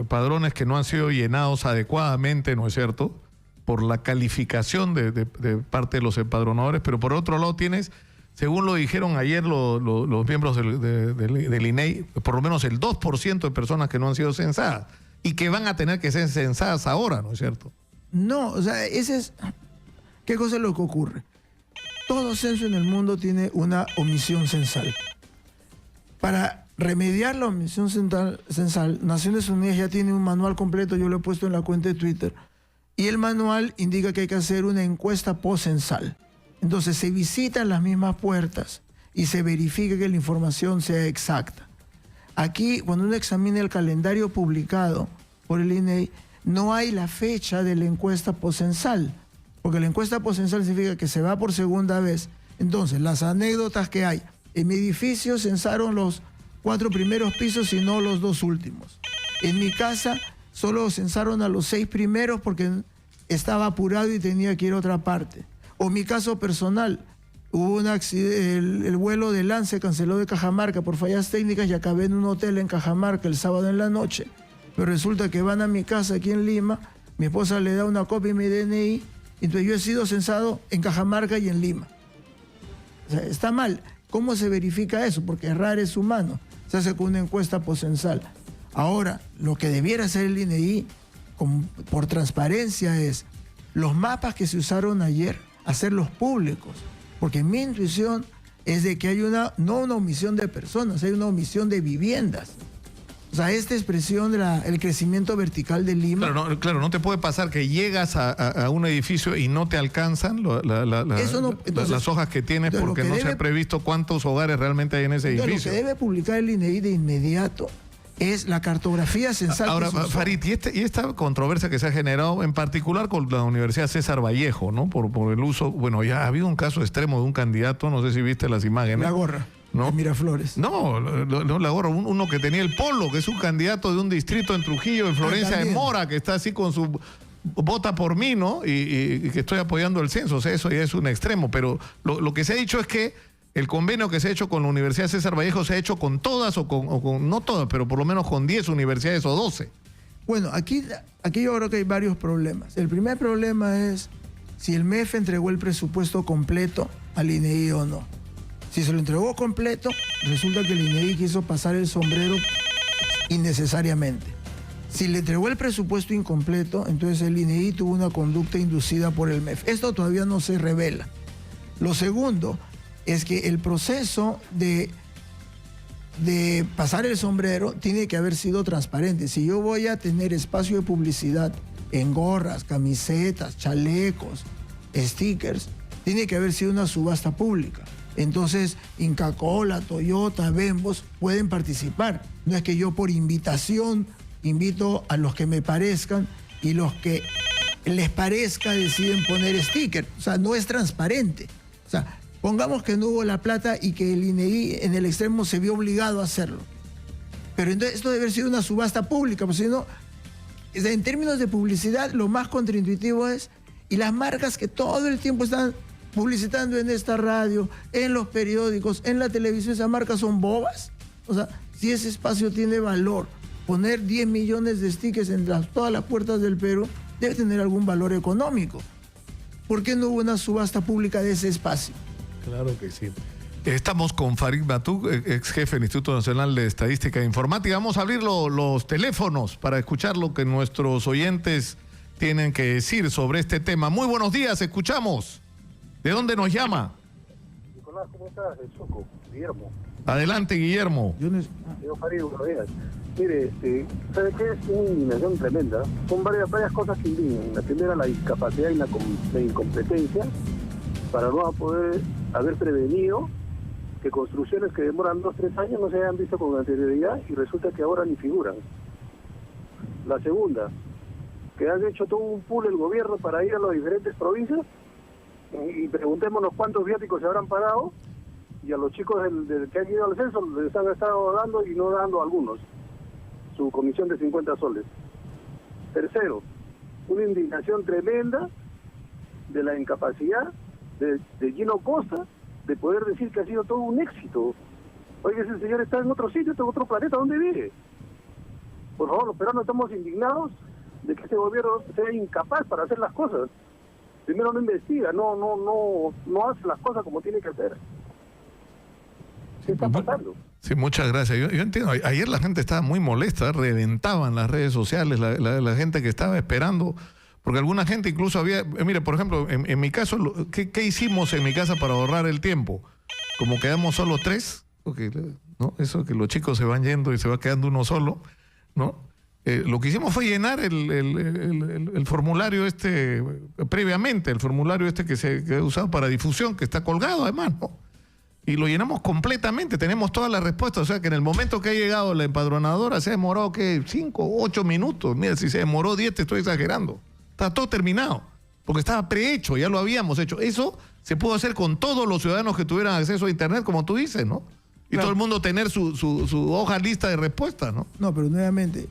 [SPEAKER 2] padrones que no han sido llenados adecuadamente, ¿no es cierto?, por la calificación de parte de los empadronadores, pero por otro lado tienes, según lo dijeron ayer los miembros del INEI, por lo menos el 2% de personas que no han sido censadas y que van a tener que ser censadas ahora, ¿no es cierto?
[SPEAKER 6] No, o sea, ¿qué cosa es lo que ocurre? Todo censo en el mundo tiene una omisión censal. Para remediar la omisión censal, Naciones Unidas ya tiene un manual completo, yo lo he puesto en la cuenta de Twitter, y el manual indica que hay que hacer una encuesta post-censal. Entonces se visitan las mismas puertas y se verifica que la información sea exacta. Aquí, cuando uno examina el calendario publicado por el INEI, no hay la fecha de la encuesta post-censal, porque la encuesta post-censal significa que se va por segunda vez. Entonces, las anécdotas que hay, en mi edificio censaron los 4 primeros pisos y no los 2 últimos. En mi casa solo censaron a los 6 primeros porque estaba apurado y tenía que ir a otra parte. O mi caso personal, hubo un accidente, el vuelo de LAN se canceló de Cajamarca por fallas técnicas y acabé en un hotel en Cajamarca el sábado en la noche. Pero resulta que van a mi casa aquí en Lima, mi esposa le da una copia de mi DNI, entonces yo he sido censado en Cajamarca y en Lima. O sea, está mal. ¿Cómo se verifica eso? Porque errar es humano. Se hace con una encuesta poscensal. Ahora, lo que debiera hacer el INEI por transparencia es los mapas que se usaron ayer, hacerlos públicos. Porque mi intuición es de que hay no una omisión de personas, hay una omisión de viviendas. O sea, esta expresión del crecimiento vertical de Lima...
[SPEAKER 2] Claro, no te puede pasar que llegas a un edificio y no te alcanzan las hojas que tienes porque no se ha previsto cuántos hogares realmente hay en ese edificio.
[SPEAKER 6] Lo que debe publicar el INEI de inmediato es la cartografía censal.
[SPEAKER 2] Ahora, Farid, y esta controversia que se ha generado en particular con la Universidad César Vallejo, ¿no? Por el uso... Bueno, ya ha habido un caso extremo de un candidato, no sé si viste las imágenes.
[SPEAKER 6] La gorra. ¿No? Miraflores.
[SPEAKER 2] No, la gorra, uno que tenía el polo, que es un candidato de un distrito en Trujillo, en Florencia de Mora, que está así con su vota por mí, ¿no? Y que estoy apoyando el censo, o sea, eso ya es un extremo, pero lo que se ha dicho es que el convenio que se ha hecho con la Universidad César Vallejo se ha hecho con todas o con no todas, pero por lo menos con 10 universidades o 12.
[SPEAKER 6] Bueno, aquí yo creo que hay varios problemas. El primer problema es si el MEF entregó el presupuesto completo al INEI o no. Si se lo entregó completo, resulta que el INEI quiso pasar el sombrero innecesariamente. Si le entregó el presupuesto incompleto, entonces el INEI tuvo una conducta inducida por el MEF. Esto todavía no se revela. Lo segundo es que el proceso de pasar el sombrero tiene que haber sido transparente. Si yo voy a tener espacio de publicidad en gorras, camisetas, chalecos, stickers, tiene que haber sido una subasta pública. Entonces, Inca Kola, Toyota, Bembos pueden participar. No es que yo por invitación invito a los que me parezcan y los que les parezca deciden poner sticker. O sea, no es transparente. O sea, pongamos que no hubo la plata y que el INEI en el extremo se vio obligado a hacerlo. Pero entonces esto debe haber sido una subasta pública, porque si no, en términos de publicidad, lo más contraintuitivo es, y las marcas que todo el tiempo están publicitando en esta radio, en los periódicos, en la televisión, esas marcas son bobas. O sea, si ese espacio tiene valor, poner 10 millones de stickers en todas las puertas del Perú debe tener algún valor económico. ¿Por qué no hubo una subasta pública de ese espacio?
[SPEAKER 2] Claro que sí. Estamos con Farid Matuk, ex jefe del Instituto Nacional de Estadística e Informática. Vamos a abrir los teléfonos para escuchar lo que nuestros oyentes tienen que decir sobre este tema. Muy buenos días, escuchamos. ¿De dónde nos llama?
[SPEAKER 8] Nicolás, ¿cómo estás? El Soco, Guillermo.
[SPEAKER 2] Adelante, Guillermo.
[SPEAKER 8] Yo Farid, buenos días. Mire, ¿sabe qué? Es una indignación tremenda. Son varias cosas que indignan. La primera, la discapacidad y la incompetencia para no poder haber prevenido que construcciones que demoran 2-3 años no se hayan visto con anterioridad y resulta que ahora ni figuran. La segunda, que han hecho todo un pool el gobierno para ir a las diferentes provincias y preguntémonos cuántos viáticos se habrán pagado, y a los chicos del que han ido al censo les han estado dando y no dando algunos su comisión de 50 soles. Tercero, una indignación tremenda de la incapacidad de Gino Costa de poder decir que ha sido todo un éxito. Oye, ese señor está en otro sitio, está en otro planeta, ¿dónde vive? Por favor, los peruanos estamos indignados de que este gobierno sea incapaz para hacer las cosas. Primero no investiga, no hace las cosas como tiene que hacer. ¿Qué está pasando?
[SPEAKER 2] Sí, muchas gracias. Yo entiendo, ayer la gente estaba muy molesta, reventaban las redes sociales, la gente que estaba esperando, porque alguna gente incluso había, mire, por ejemplo, en mi caso, ¿qué hicimos en mi casa para ahorrar el tiempo? Como quedamos solo 3, ¿no? Eso que los chicos se van yendo y se va quedando uno solo, ¿no? Lo que hicimos fue llenar el formulario previamente, el formulario que se ha usado para difusión, que está colgado además, ¿no? Y lo llenamos completamente, tenemos todas las respuestas, o sea que en el momento que ha llegado la empadronadora se ha demorado, ¿qué? 5 o 8 minutos, mira, si se demoró 10 te estoy exagerando, está todo terminado, porque estaba prehecho, ya lo habíamos hecho. Eso se pudo hacer con todos los ciudadanos que tuvieran acceso a internet, como tú dices, ¿no? Y claro, todo el mundo tener su hoja lista de respuestas, ¿no?
[SPEAKER 6] No, pero nuevamente,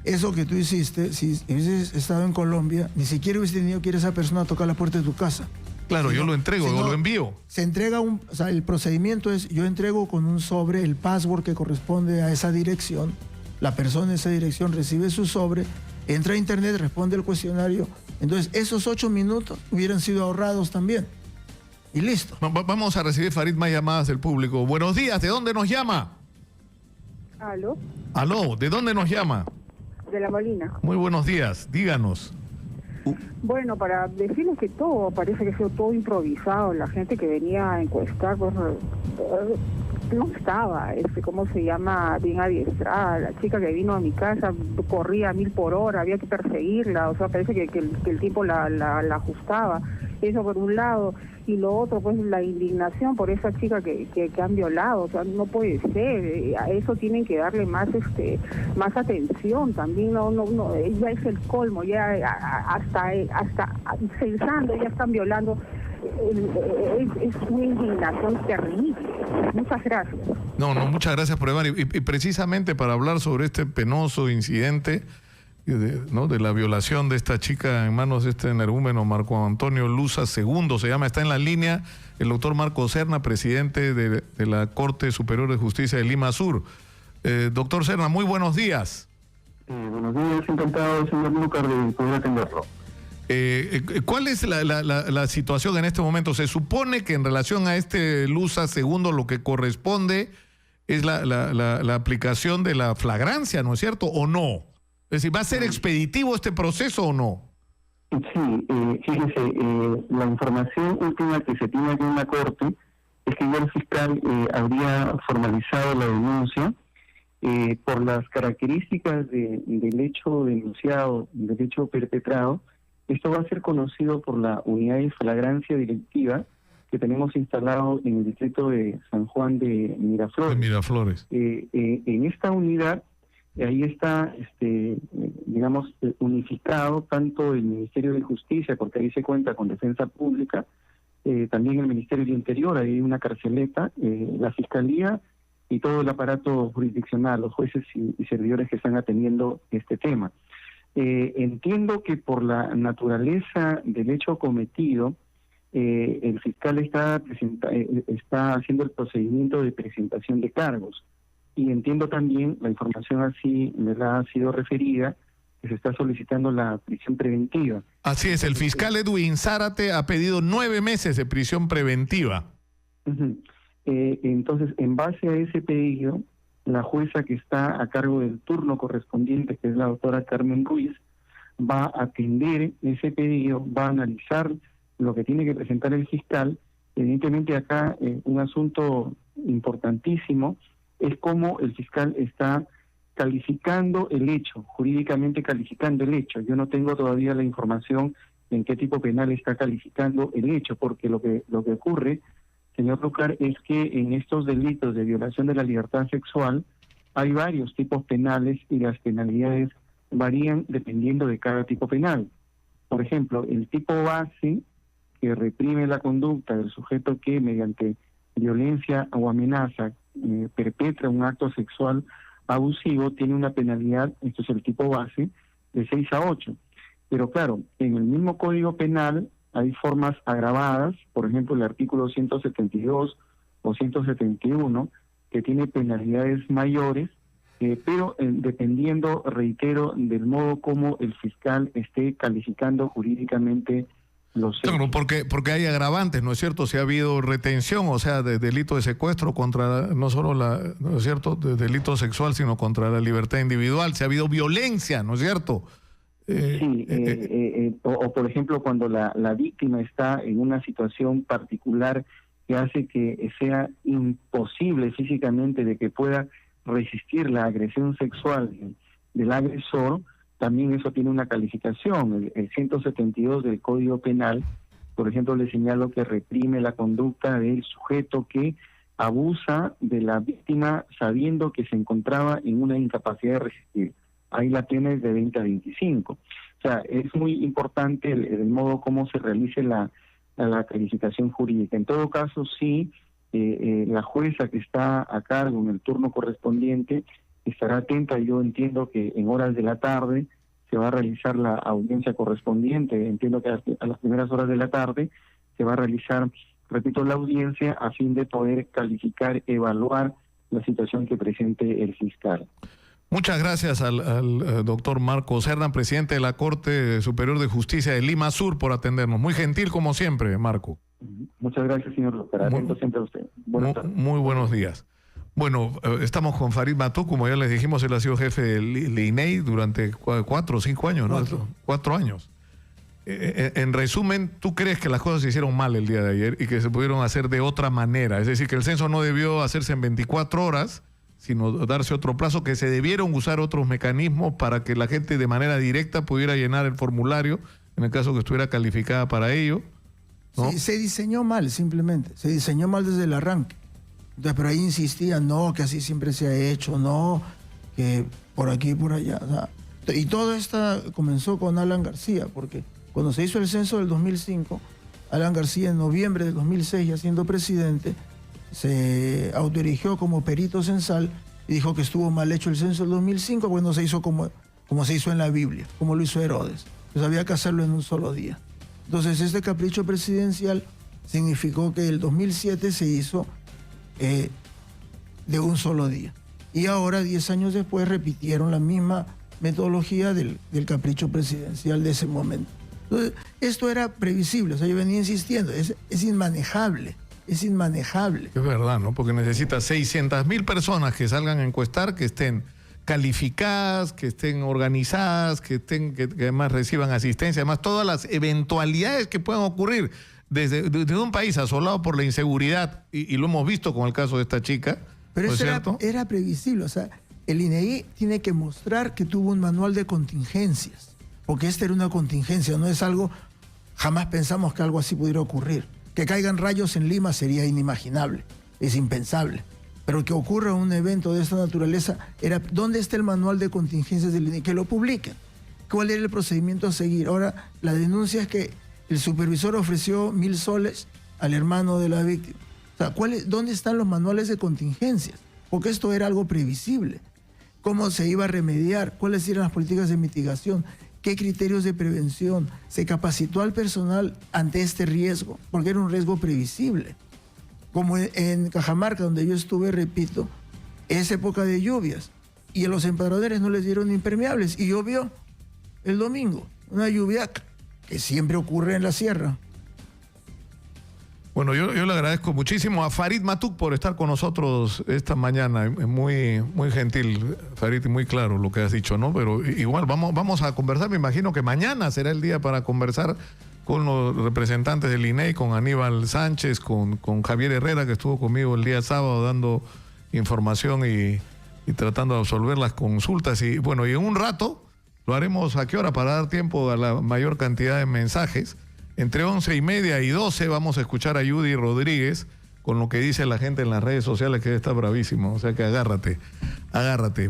[SPEAKER 6] eso que tú hiciste, si hubieses estado en Colombia, ni siquiera hubiese tenido que ir esa persona a tocar la puerta de tu casa.
[SPEAKER 2] Claro, yo lo entrego, yo lo envío.
[SPEAKER 6] Se entrega o sea, el procedimiento es, yo entrego con un sobre el password que corresponde a esa dirección, la persona en esa dirección recibe su sobre, entra a internet, responde el cuestionario, entonces esos 8 minutos hubieran sido ahorrados también. Y listo.
[SPEAKER 2] Vamos a recibir, Farid, más llamadas del público. Buenos días, ¿de dónde nos llama?
[SPEAKER 9] ¿Aló?
[SPEAKER 2] Aló, ¿de dónde nos llama?
[SPEAKER 9] De La Molina.
[SPEAKER 2] Muy buenos días, díganos.
[SPEAKER 9] Bueno, para decirles que todo, parece que ha sido todo improvisado. La gente que venía a encuestar, pues, no estaba, ¿cómo se llama? Bien adiestrada. La chica que vino a mi casa corría a 1000 por hora, había que perseguirla, o sea, parece que el tipo la ajustaba. Eso por un lado. Y lo otro, pues, la indignación por esa chica que han violado, o sea, no puede ser. A eso tienen que darle más atención también. No, ya es el colmo, ya hasta censando ya están violando. Es una indignación terrible. Muchas gracias.
[SPEAKER 2] No, muchas gracias por llamar. Y precisamente para hablar sobre este penoso incidente, ¿no?, de la violación de esta chica en manos de este energúmeno Marco Antonio Luza II, se llama, está en la línea el doctor Marco Serna, presidente de la Corte Superior de Justicia de Lima Sur. Doctor Serna, muy buenos días.
[SPEAKER 8] Buenos días, encantado, señor Lucar, de poder atenderlo.
[SPEAKER 2] ¿Cuál es la situación en este momento? Se supone que en relación a este Luza II lo que corresponde es la aplicación de la flagrancia, ¿no es cierto? ¿O no? Es decir, ¿va a ser expeditivo este proceso o no?
[SPEAKER 8] Sí, fíjese, la información última que se tiene aquí en la Corte es que ya el fiscal habría formalizado la denuncia por las características del hecho denunciado, del hecho perpetrado. Esto va a ser conocido por la unidad de flagrancia delictiva que tenemos instalado en el distrito de San Juan de Miraflores. En esta unidad, ahí está, digamos, unificado tanto el Ministerio de Justicia, porque ahí se cuenta con defensa pública, también el Ministerio del Interior, ahí hay una carceleta, la Fiscalía y todo el aparato jurisdiccional, los jueces y servidores que están atendiendo este tema. Entiendo que por la naturaleza del hecho cometido, el fiscal está haciendo el procedimiento de presentación de cargos. Y entiendo también, la información así me la ha sido referida, que se está solicitando la prisión preventiva.
[SPEAKER 2] Así es, el fiscal Edwin Zárate ha pedido 9 meses de prisión preventiva.
[SPEAKER 8] Entonces, en base a ese pedido, la jueza que está a cargo del turno correspondiente, que es la doctora Carmen Ruiz, va a atender ese pedido, va a analizar lo que tiene que presentar el fiscal. Evidentemente acá un asunto importantísimo es cómo el fiscal está calificando el hecho, jurídicamente calificando el hecho. Yo no tengo todavía la información en qué tipo penal está calificando el hecho, porque lo que ocurre, señor Lucar, es que en estos delitos de violación de la libertad sexual hay varios tipos penales y las penalidades varían dependiendo de cada tipo penal. Por ejemplo, el tipo base, que reprime la conducta del sujeto que mediante violencia o amenaza perpetra un acto sexual abusivo, tiene una penalidad, esto es el tipo base, de 6 a 8. Pero claro, en el mismo Código Penal hay formas agravadas, por ejemplo el artículo 172 o 171, que tiene penalidades mayores, pero dependiendo, reitero, del modo como el fiscal esté calificando jurídicamente los hechos.
[SPEAKER 2] Claro, porque hay agravantes, ¿no es cierto? Si ha habido retención, o sea, de delito de secuestro contra, no solo ¿no es cierto?, de delito sexual, sino contra la libertad individual. Si ha habido violencia, ¿no es cierto?
[SPEAKER 8] O por ejemplo, cuando la víctima está en una situación particular que hace que sea imposible físicamente de que pueda resistir la agresión sexual del agresor, también eso tiene una calificación. El 172 del Código Penal, por ejemplo, le señalo que reprime la conducta del sujeto que abusa de la víctima sabiendo que se encontraba en una incapacidad de resistir. Ahí la tiene de 20 a 25. O sea, es muy importante el modo como se realice la calificación jurídica. En todo caso, sí, la jueza que está a cargo en el turno correspondiente estará atenta. Yo entiendo que en horas de la tarde se va a realizar la audiencia correspondiente. Entiendo que a las primeras horas de la tarde se va a realizar, repito, la audiencia a fin de poder calificar, evaluar la situación que presente el fiscal.
[SPEAKER 2] Muchas gracias al doctor Marcos Hernán, presidente de la Corte Superior de Justicia de Lima Sur, por atendernos. Muy gentil como siempre, Marco.
[SPEAKER 8] Muchas gracias, señor Lucar. Atento siempre a usted.
[SPEAKER 2] Muy buenos días. Bueno, estamos con Farid Matuk, como ya les dijimos, él ha sido jefe del INEI durante 4 o 5 años, ¿no? 4 años. En resumen, ¿tú crees que las cosas se hicieron mal el día de ayer y que se pudieron hacer de otra manera? Es decir, que el censo no debió hacerse en 24 horas, sino darse otro plazo, que se debieron usar otros mecanismos para que la gente de manera directa pudiera llenar el formulario, en el caso que estuviera calificada para ello, ¿no?
[SPEAKER 6] Sí, se diseñó mal, simplemente. Se diseñó mal desde el arranque. Entonces, pero ahí insistían, no, que así siempre se ha hecho, no, que por aquí y por allá. O sea, y todo esto comenzó con Alan García, porque cuando se hizo el censo del 2005, Alan García en noviembre del 2006, ya siendo presidente, se autoerigió como perito censal y dijo que estuvo mal hecho el censo del 2005 porque no se hizo como se hizo en la Biblia, como lo hizo Herodes. Pues había que hacerlo en un solo día. Entonces este capricho presidencial significó que el 2007 se hizo de un solo día. Y ahora, 10 años después, repitieron la misma metodología del capricho presidencial de ese momento. Entonces, esto era previsible, o sea, yo venía insistiendo, es inmanejable. Es inmanejable.
[SPEAKER 2] Es verdad, ¿no? Porque necesita 600.000 personas que salgan a encuestar, que estén calificadas, que estén organizadas, que además reciban asistencia, además todas las eventualidades que puedan ocurrir desde un país asolado por la inseguridad, y lo hemos visto con el caso de esta chica.
[SPEAKER 6] Pero
[SPEAKER 2] ¿no
[SPEAKER 6] eso
[SPEAKER 2] es cierto?
[SPEAKER 6] Era previsible, o sea, el INEI tiene que mostrar que tuvo un manual de contingencias, porque esta era una contingencia, no es algo, jamás pensamos que algo así pudiera ocurrir. Que caigan rayos en Lima sería inimaginable, es impensable. Pero que ocurra un evento de esta naturaleza, ¿dónde está el manual de contingencias del INEI? Que lo publiquen. ¿Cuál era el procedimiento a seguir? Ahora, la denuncia es que el supervisor ofreció 1,000 soles al hermano de la víctima. O sea, ¿dónde están los manuales de contingencias? Porque esto era algo previsible. ¿Cómo se iba a remediar? ¿Cuáles eran las políticas de mitigación? ¿Qué criterios de prevención? ¿Se capacitó al personal ante este riesgo? Porque era un riesgo previsible. Como en Cajamarca, donde yo estuve, repito, es época de lluvias. Y a los empadronadores no les dieron impermeables. Y llovió el domingo. Una lluvia que siempre ocurre en la sierra.
[SPEAKER 2] Bueno, yo le agradezco muchísimo a Farid Matuk por estar con nosotros esta mañana. Muy gentil, Farid, y muy claro lo que has dicho, ¿no? Pero igual vamos a conversar. Me imagino que mañana será el día para conversar con los representantes del INEI, con Aníbal Sánchez, con Javier Herrera, que estuvo conmigo el día sábado dando información y tratando de absolver las consultas. Y bueno, y en un rato Lo haremos ¿a qué hora? Para dar tiempo a la mayor cantidad de mensajes. Entre 11:30 y 12 vamos a escuchar a Judy Rodríguez con lo que dice la gente en las redes sociales, que está bravísimo. O sea que agárrate.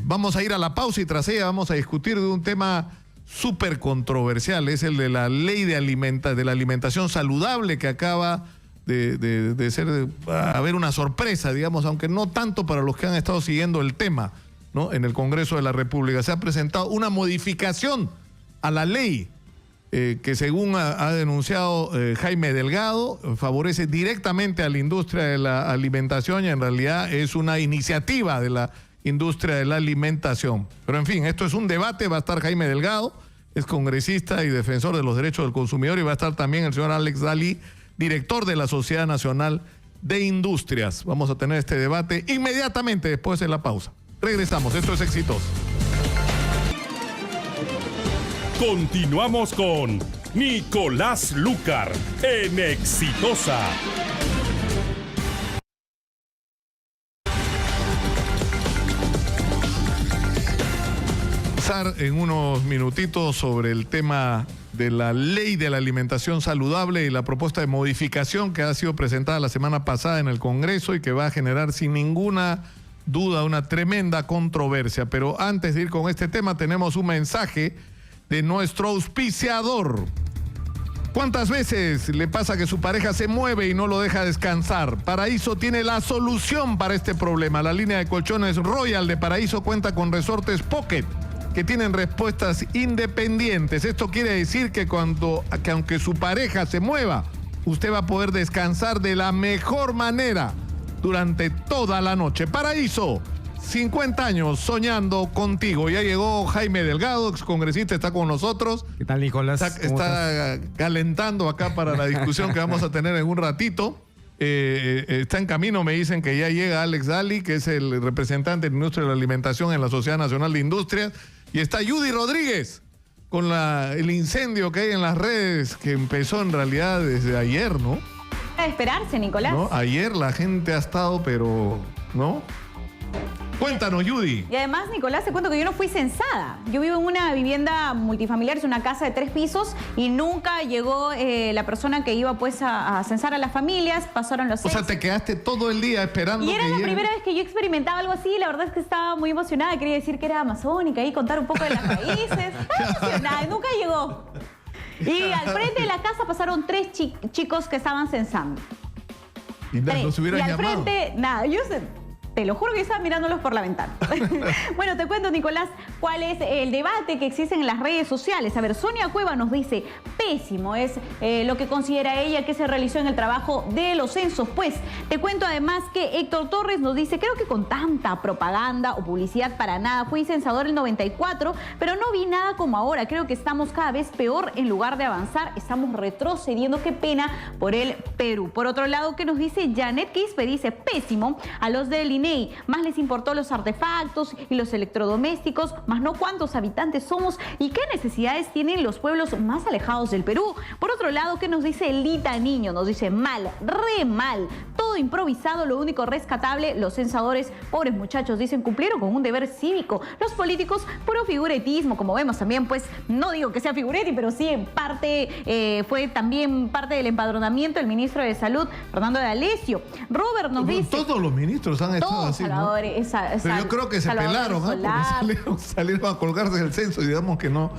[SPEAKER 2] Vamos a ir a la pausa y tras ella vamos a discutir de un tema súper controversial. Es el de la ley de la alimentación saludable, que acaba de ser, haber una sorpresa, digamos, aunque no tanto para los que han estado siguiendo el tema, ¿no? En el Congreso de la República se ha presentado una modificación a la ley que, según ha denunciado Jaime Delgado, favorece directamente a la industria de la alimentación, y en realidad es una iniciativa de la industria de la alimentación. Pero en fin, esto es un debate. Va a estar Jaime Delgado, es congresista y defensor de los derechos del consumidor, y va a estar también el señor Alex Dalí, director de la Sociedad Nacional de Industrias. Vamos a tener este debate inmediatamente después de la pausa. Regresamos, esto es Exitoso.
[SPEAKER 1] Continuamos con Nicolás Lucar en Exitosa.
[SPEAKER 2] En unos minutitos sobre el tema de la ley de la alimentación saludable y la propuesta de modificación que ha sido presentada la semana pasada en el Congreso y que va a generar sin ninguna duda una tremenda controversia. Pero antes de ir con este tema, tenemos un mensaje de nuestro auspiciador. ¿Cuántas veces le pasa que su pareja se mueve y no lo deja descansar? Paraíso tiene la solución para este problema. La línea de colchones Royal de Paraíso cuenta con resortes Pocket, que tienen respuestas independientes. Esto quiere decir que aunque su pareja se mueva, usted va a poder descansar de la mejor manera durante toda la noche. Paraíso, 50 años soñando contigo. Ya llegó Jaime Delgado, excongresista, está con nosotros.
[SPEAKER 10] ¿Qué tal, Nicolás?
[SPEAKER 2] Está calentando acá para la discusión que vamos a tener en un ratito. Está en camino, me dicen que ya llega Alex Dalí, que es el representante de la industria de la alimentación en la Sociedad Nacional de Industrias. Y está Judy Rodríguez con el incendio que hay en las redes, que empezó en realidad desde ayer, ¿no?
[SPEAKER 11] De esperarse, Nicolás.
[SPEAKER 2] ¿No? Ayer la gente ha estado, pero, ¿no? Cuéntanos, Judy.
[SPEAKER 11] Y además, Nicolás, te cuento que yo no fui censada. Yo vivo en una vivienda multifamiliar, es una casa de 3 pisos, y nunca llegó la persona que iba pues a censar a las familias. Pasaron los 6.
[SPEAKER 2] O sea, te quedaste todo el día esperando.
[SPEAKER 11] Y era la
[SPEAKER 2] llegue.
[SPEAKER 11] primera vez que yo experimentaba algo así. La verdad es que estaba muy emocionada. Quería decir que era amazónica y contar un poco de las raíces. Estaba emocionada y nunca llegó. Y al frente de la casa pasaron 3 chicos que estaban censando.
[SPEAKER 2] Y nos hubieran
[SPEAKER 11] y al
[SPEAKER 2] llamado.
[SPEAKER 11] frente, nada, te lo juro que yo estaba mirándolos por la ventana. Bueno, te cuento, Nicolás, cuál es el debate que existe en las redes sociales. A ver, Sonia Cueva nos dice, pésimo es lo que considera ella que se realizó en el trabajo de los censos. Pues, te cuento además que Héctor Torres nos dice, creo que con tanta propaganda o publicidad para nada, fui censador el 94, pero no vi nada como ahora. Creo que estamos cada vez peor en lugar de avanzar. Estamos retrocediendo. Qué pena por el Perú. Por otro lado, ¿qué nos dice Janet Quispe? Dice, pésimo a los del más les importó los artefactos y los electrodomésticos, más no cuántos habitantes somos y qué necesidades tienen los pueblos más alejados del Perú. Por otro lado, ¿qué nos dice Elita Niño? Nos dice mal, re mal, todo improvisado, lo único rescatable, los censadores, pobres muchachos, dicen, cumplieron con un deber cívico. Los políticos, puro figuretismo, como vemos también, pues no digo que sea figuretti, pero sí en parte fue también parte del empadronamiento del ministro de Salud, Fernando D'Alessio. Robert nos dice...
[SPEAKER 2] Todos los ministros han estado así, ¿no? Pero yo creo que se pelaron, porque salieron a colgarse del censo y digamos que no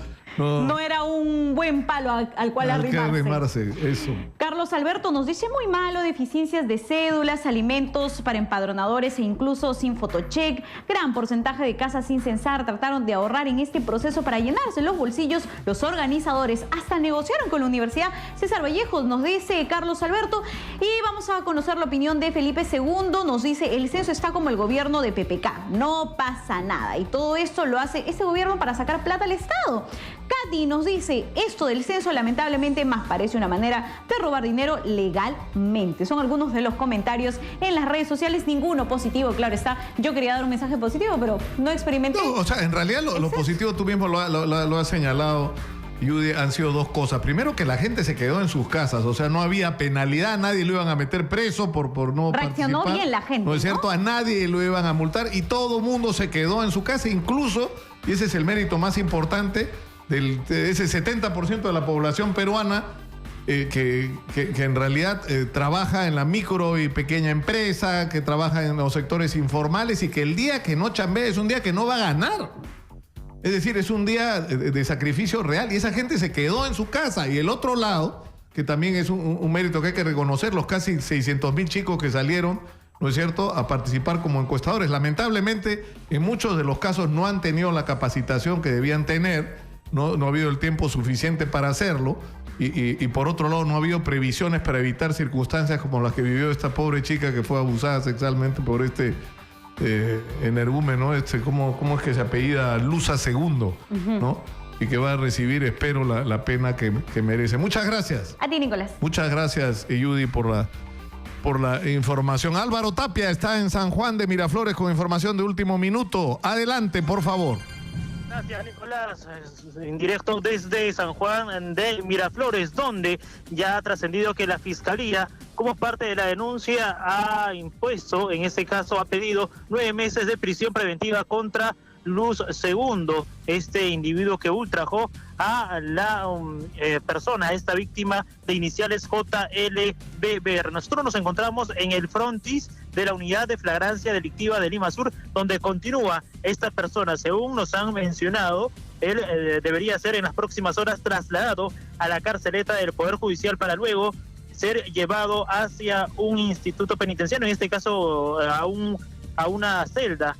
[SPEAKER 11] era un buen palo al cual arrimarse.
[SPEAKER 2] Eso.
[SPEAKER 11] Carlos Alberto nos dice, muy malo, deficiencias de cédulas, alimentos para empadronadores e incluso sin fotocheck, gran porcentaje de casas sin censar, trataron de ahorrar en este proceso para llenarse los bolsillos los organizadores, hasta negociaron con la Universidad César Vallejo, nos dice Carlos Alberto. Y vamos a conocer la opinión de Felipe II, nos dice, el censo está como el gobierno de PPK, no pasa nada, y todo esto lo hace este gobierno para sacar plata al Estado. Katy nos dice, esto del censo lamentablemente más parece una manera de robar dinero legalmente. Son algunos de los comentarios en las redes sociales, ninguno positivo, claro está. Yo quería dar un mensaje positivo, pero no experimenté.
[SPEAKER 2] No, o sea, en realidad lo positivo tú mismo lo has señalado. Judy, han sido dos cosas. Primero, que la gente se quedó en sus casas, o sea, no había penalidad, nadie lo iban a meter preso por no
[SPEAKER 11] reaccionó
[SPEAKER 2] participar.
[SPEAKER 11] bien la gente,
[SPEAKER 2] ¿No es cierto?
[SPEAKER 11] ¿no?
[SPEAKER 2] A nadie lo iban a multar y todo el mundo se quedó en su casa, incluso, y ese es el mérito más importante, de ese 70% de la población peruana que en realidad trabaja en la micro y pequeña empresa, que trabaja en los sectores informales y que el día que no chambea es un día que no va a ganar. Es decir, es un día de sacrificio real y esa gente se quedó en su casa. Y el otro lado, que también es un mérito que hay que reconocer, los casi 600.000 chicos que salieron, ¿no es cierto?, a participar como encuestadores. Lamentablemente, en muchos de los casos no han tenido la capacitación que debían tener, no ha habido el tiempo suficiente para hacerlo. Y por otro lado, no ha habido previsiones para evitar circunstancias como las que vivió esta pobre chica que fue abusada sexualmente por este energúmeno, ¿cómo es que se apellida? Luza Segundo, ¿no? Y que va a recibir, espero, la pena que merece. Muchas gracias.
[SPEAKER 11] A ti, Nicolás.
[SPEAKER 2] Muchas gracias, Judy, por la información. Álvaro Tapia está en San Juan de Miraflores con información de último minuto. Adelante, por favor.
[SPEAKER 4] Gracias, Nicolás. En directo desde San Juan de Miraflores, donde ya ha trascendido que la Fiscalía, como parte de la denuncia, ha impuesto, en este caso ha pedido 9 meses de prisión preventiva contra Luz Segundo, este individuo que ultrajó a la persona, esta víctima de iniciales JLBR. Nosotros nos encontramos en el frontis de la Unidad de Flagrancia Delictiva de Lima Sur, donde continúa esta persona. Según nos han mencionado, él debería ser en las próximas horas trasladado a la carceleta del Poder Judicial para luego ser llevado hacia un instituto penitenciario, en este caso a una celda.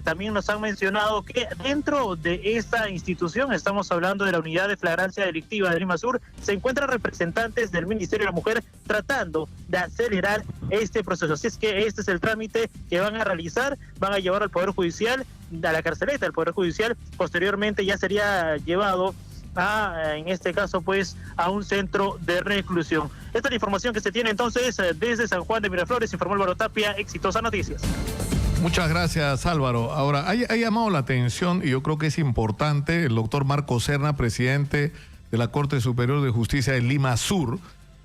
[SPEAKER 4] También nos han mencionado que dentro de esta institución, estamos hablando de la Unidad de Flagrancia Delictiva de Lima Sur, se encuentran representantes del Ministerio de la Mujer tratando de acelerar este proceso. Así es que este es el trámite que van a realizar, van a llevar al Poder Judicial, a la carceleta del Poder Judicial, posteriormente ya sería llevado en este caso, pues, a un centro de reclusión. Esta es la información que se tiene entonces desde San Juan de Miraflores, informó Álvaro Tapia, Exitosa Noticias.
[SPEAKER 2] Muchas gracias, Álvaro. Ahora, ha llamado la atención, y yo creo que es importante, el doctor Marco Serna, presidente de la Corte Superior de Justicia de Lima Sur,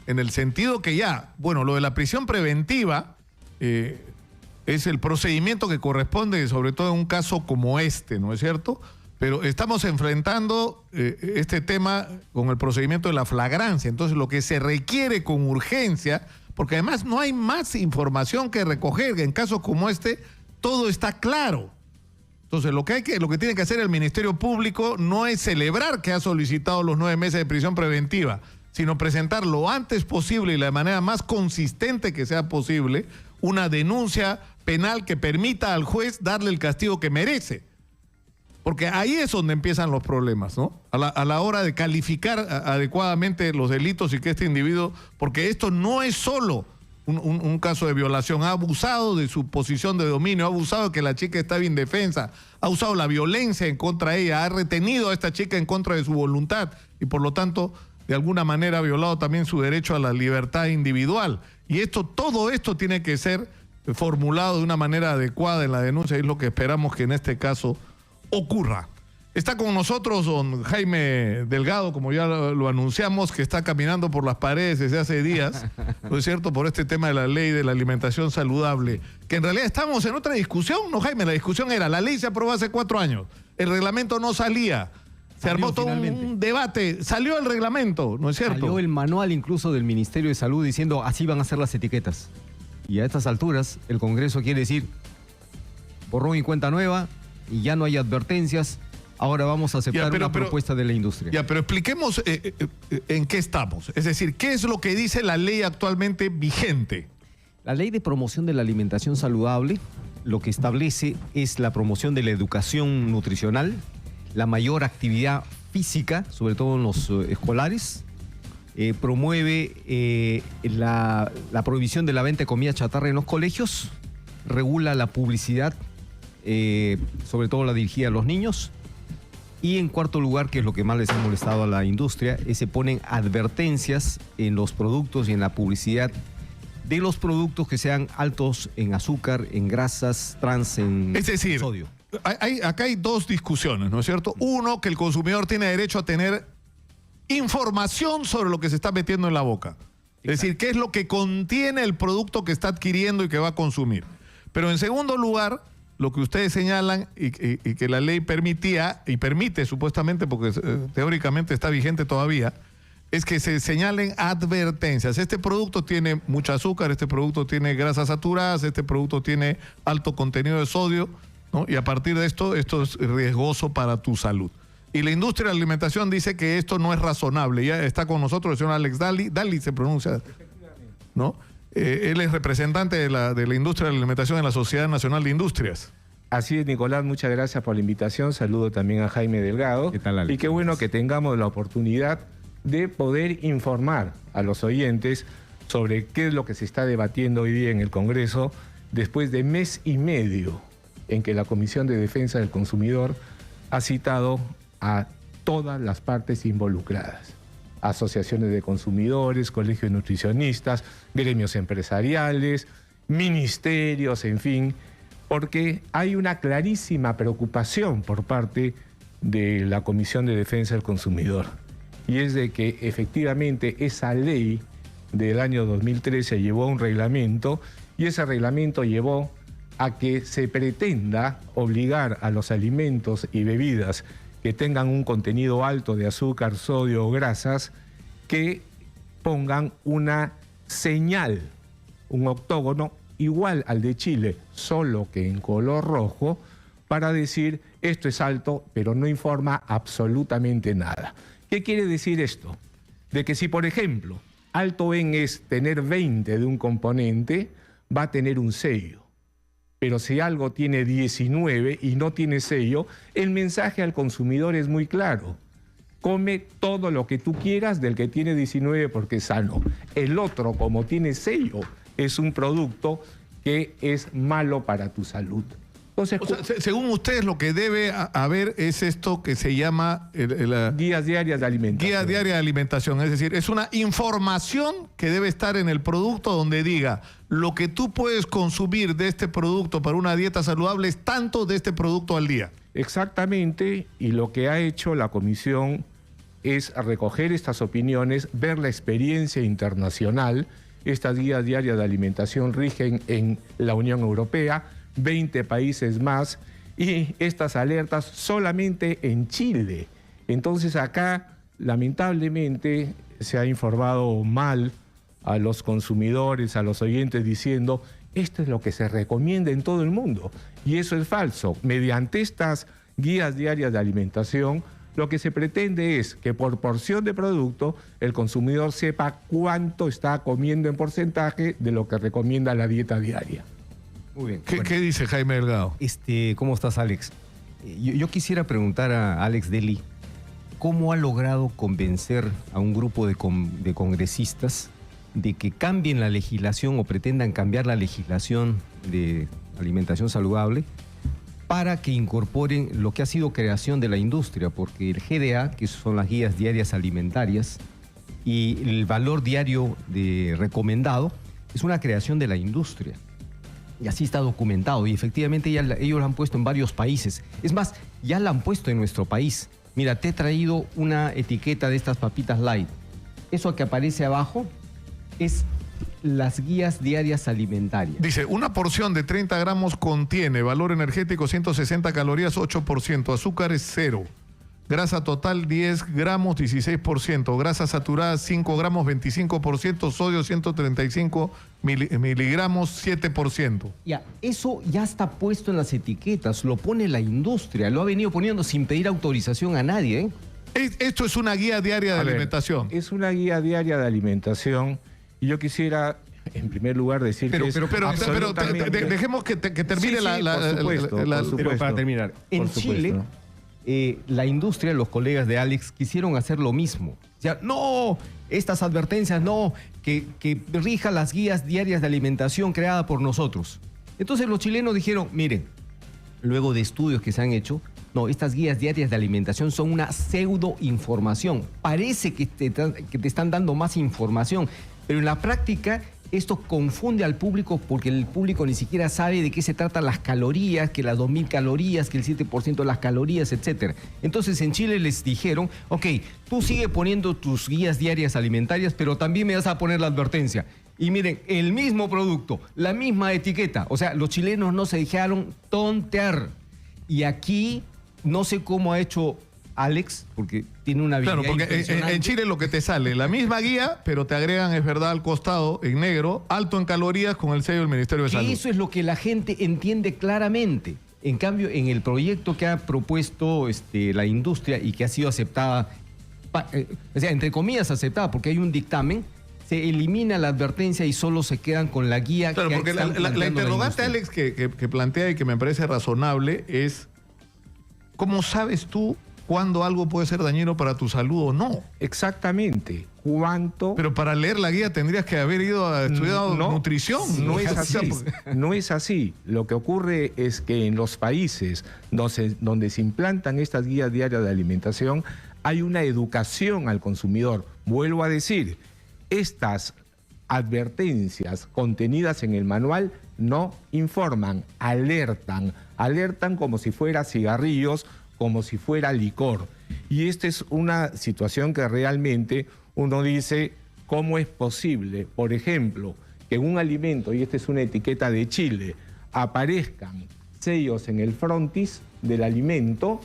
[SPEAKER 2] en el sentido que lo de la prisión preventiva es el procedimiento que corresponde, sobre todo en un caso como este, ¿no es cierto? Pero estamos enfrentando este tema con el procedimiento de la flagrancia. Entonces, lo que se requiere con urgencia, porque además no hay más información que recoger, en casos como este, todo está claro. Entonces, lo que tiene que hacer el Ministerio Público no es celebrar que ha solicitado los 9 meses de prisión preventiva, sino presentar lo antes posible y de la manera más consistente que sea posible una denuncia penal que permita al juez darle el castigo que merece. Porque ahí es donde empiezan los problemas, ¿no? A la hora de calificar adecuadamente los delitos y que este individuo, porque esto no es solo un caso de violación, ha abusado de su posición de dominio, ha abusado de que la chica estaba indefensa, ha usado la violencia en contra de ella, ha retenido a esta chica en contra de su voluntad y por lo tanto, de alguna manera ha violado también su derecho a la libertad individual. Y todo esto tiene que ser formulado de una manera adecuada en la denuncia y es lo que esperamos que en este caso ocurra. Está con nosotros don Jaime Delgado, como ya lo anunciamos, que está caminando por las paredes desde hace días, ¿no es cierto?, por este tema de la ley de la alimentación saludable, que en realidad estamos en otra discusión, ¿no, Jaime? La discusión era, la ley se aprobó hace 4 años, el reglamento no salía, se armó todo un debate, salió el reglamento, ¿no es cierto?
[SPEAKER 10] Salió el manual incluso del Ministerio de Salud diciendo así van a ser las etiquetas. Y a estas alturas el Congreso quiere decir borrón y cuenta nueva y ya no hay advertencias. Ahora vamos a aceptar una propuesta de la industria.
[SPEAKER 2] Pero expliquemos en qué estamos. Es decir, ¿qué es lo que dice la ley actualmente vigente?
[SPEAKER 10] La Ley de Promoción de la Alimentación Saludable lo que establece es la promoción de la educación nutricional, la mayor actividad física, sobre todo en los escolares, promueve la prohibición de la venta de comida chatarra en los colegios, regula la publicidad, sobre todo la dirigida a los niños. Y en cuarto lugar, que es lo que más les ha molestado a la industria, se ponen advertencias en los productos y en la publicidad de los productos que sean altos en azúcar, en grasas, trans, en sodio.
[SPEAKER 2] Acá hay 2 discusiones, ¿no es cierto? Uno, que el consumidor tiene derecho a tener información sobre lo que se está metiendo en la boca. Es decir, qué es lo que contiene el producto que está adquiriendo y que va a consumir. Pero en segundo lugar, lo que ustedes señalan y que la ley permitía, y permite supuestamente, porque teóricamente está vigente todavía, es que se señalen advertencias. Este producto tiene mucho azúcar, este producto tiene grasas saturadas, este producto tiene alto contenido de sodio, ¿no? Y a partir de esto es riesgoso para tu salud. Y la industria de la alimentación dice que esto no es razonable. Ya está con nosotros el señor Alex Daly. Daly se pronuncia, ¿no? Él es representante de la industria de la alimentación en la Sociedad Nacional de Industrias.
[SPEAKER 12] Así es, Nicolás, muchas gracias por la invitación. Saludo también a Jaime Delgado.
[SPEAKER 10] ¿Qué tal, Alex?
[SPEAKER 12] Y qué bueno que tengamos la oportunidad de poder informar a los oyentes sobre qué es lo que se está debatiendo hoy día en el Congreso después de mes y medio en que la Comisión de Defensa del Consumidor ha citado a todas las partes involucradas. Asociaciones de consumidores, colegios de nutricionistas, gremios empresariales, ministerios, en fin, porque hay una clarísima preocupación por parte de la Comisión de Defensa del Consumidor. Y es de que efectivamente esa ley del año 2013 llevó a un reglamento y ese reglamento llevó a que se pretenda obligar a los alimentos y bebidas que tengan un contenido alto de azúcar, sodio o grasas, que pongan una señal, un octógono igual al de Chile, solo que en color rojo, para decir esto es alto, pero no informa absolutamente nada. ¿Qué quiere decir esto? De que si, por ejemplo, alto en es tener 20 de un componente, va a tener un sello. Pero si algo tiene 19 y no tiene sello, el mensaje al consumidor es muy claro. Come todo lo que tú quieras del que tiene 19 porque es sano. El otro, como tiene sello, es un producto que es malo para tu salud. Entonces,
[SPEAKER 2] o sea, según ustedes, lo que debe haber es esto que se llama
[SPEAKER 12] guías diarias de alimentación.
[SPEAKER 2] Guía diaria de alimentación. Es decir, es una información que debe estar en el producto donde diga lo que tú puedes consumir de este producto para una dieta saludable es tanto de este producto al día.
[SPEAKER 12] Exactamente, y lo que ha hecho la Comisión es recoger estas opiniones, ver la experiencia internacional. Estas guías diarias de alimentación rigen en la Unión Europea, 20 países más, y estas alertas solamente en Chile. Entonces acá, lamentablemente, se ha informado mal a los consumidores, a los oyentes, diciendo esto es lo que se recomienda en todo el mundo. Y eso es falso. Mediante estas guías diarias de alimentación, lo que se pretende es que por porción de producto el consumidor sepa cuánto está comiendo en porcentaje de lo que recomienda la dieta diaria.
[SPEAKER 10] Muy bien.
[SPEAKER 2] ¿Qué dice Jaime Delgado?
[SPEAKER 10] ¿Cómo estás, Alex? Yo quisiera preguntar a Alex Daly, ¿cómo ha logrado convencer a un grupo de congresistas de que cambien la legislación o pretendan cambiar la legislación de alimentación saludable para que incorporen lo que ha sido creación de la industria? Porque el GDA, que son las guías diarias alimentarias, y el valor diario recomendado es una creación de la industria. Y así está documentado. Y efectivamente ellos lo han puesto en varios países. Es más, ya la han puesto en nuestro país. Mira, te he traído una etiqueta de estas papitas light. Eso que aparece abajo es las guías diarias alimentarias.
[SPEAKER 2] Dice, una porción de 30 gramos contiene valor energético 160 calorías, 8%, azúcar es 0, grasa total 10 gramos, 16%, grasa saturada 5 gramos, 25%, sodio 135 miligramos, 7%.
[SPEAKER 10] Ya, eso ya está puesto en las etiquetas, lo pone la industria, lo ha venido poniendo sin pedir autorización a nadie, ¿eh?
[SPEAKER 2] Esto es una guía diaria de alimentación.
[SPEAKER 12] Es una guía diaria de alimentación. Y yo quisiera, en primer lugar, decir
[SPEAKER 2] pero
[SPEAKER 12] absolutamente...
[SPEAKER 2] dejemos que termine
[SPEAKER 10] Pero para terminar, en Chile, la industria, los colegas de Alex, quisieron hacer lo mismo. O sea, no, estas advertencias, no, que rija las guías diarias de alimentación creadas por nosotros. Entonces los chilenos dijeron, miren, luego de estudios que se han hecho, no, estas guías diarias de alimentación son una pseudo información. Parece que te están dando más información, pero en la práctica Esto confunde al público porque el público ni siquiera sabe de qué se tratan las calorías, que las 2000 calorías, que el 7% de las calorías, etc. Entonces en Chile les dijeron, ok, tú sigue poniendo tus guías diarias alimentarias, pero también me vas a poner la advertencia. Y miren, el mismo producto, la misma etiqueta. O sea, los chilenos no se dejaron tontear. Y aquí, no sé cómo ha hecho Alex, porque tiene una habilidad.
[SPEAKER 2] Claro, porque en Chile lo que te sale, la misma guía, pero te agregan, es verdad, al costado, en negro, alto en calorías con el sello del Ministerio de Salud.
[SPEAKER 10] Eso es lo que la gente entiende claramente. En cambio, en el proyecto que ha propuesto la industria y que ha sido aceptada, o sea, entre comillas aceptada, porque hay un dictamen, se elimina la advertencia y solo se quedan con la guía.
[SPEAKER 2] Claro, porque la interrogante, Alex, que plantea y que me parece razonable es, ¿cómo sabes tú cuándo algo puede ser dañino para tu salud o no?
[SPEAKER 12] Exactamente. ¿Cuánto?
[SPEAKER 2] Pero para leer la guía tendrías que haber ido a estudiar nutrición.
[SPEAKER 12] No es así. No es así. Lo que ocurre es que en los países donde se implantan estas guías diarias de alimentación, hay una educación al consumidor. Vuelvo a decir, estas advertencias contenidas en el manual no informan, alertan como si fuera cigarrillos, como si fuera licor. Y esta es una situación que realmente uno dice, ¿cómo es posible? Por ejemplo, que en un alimento, y esta es una etiqueta de Chile, aparezcan sellos en el frontis del alimento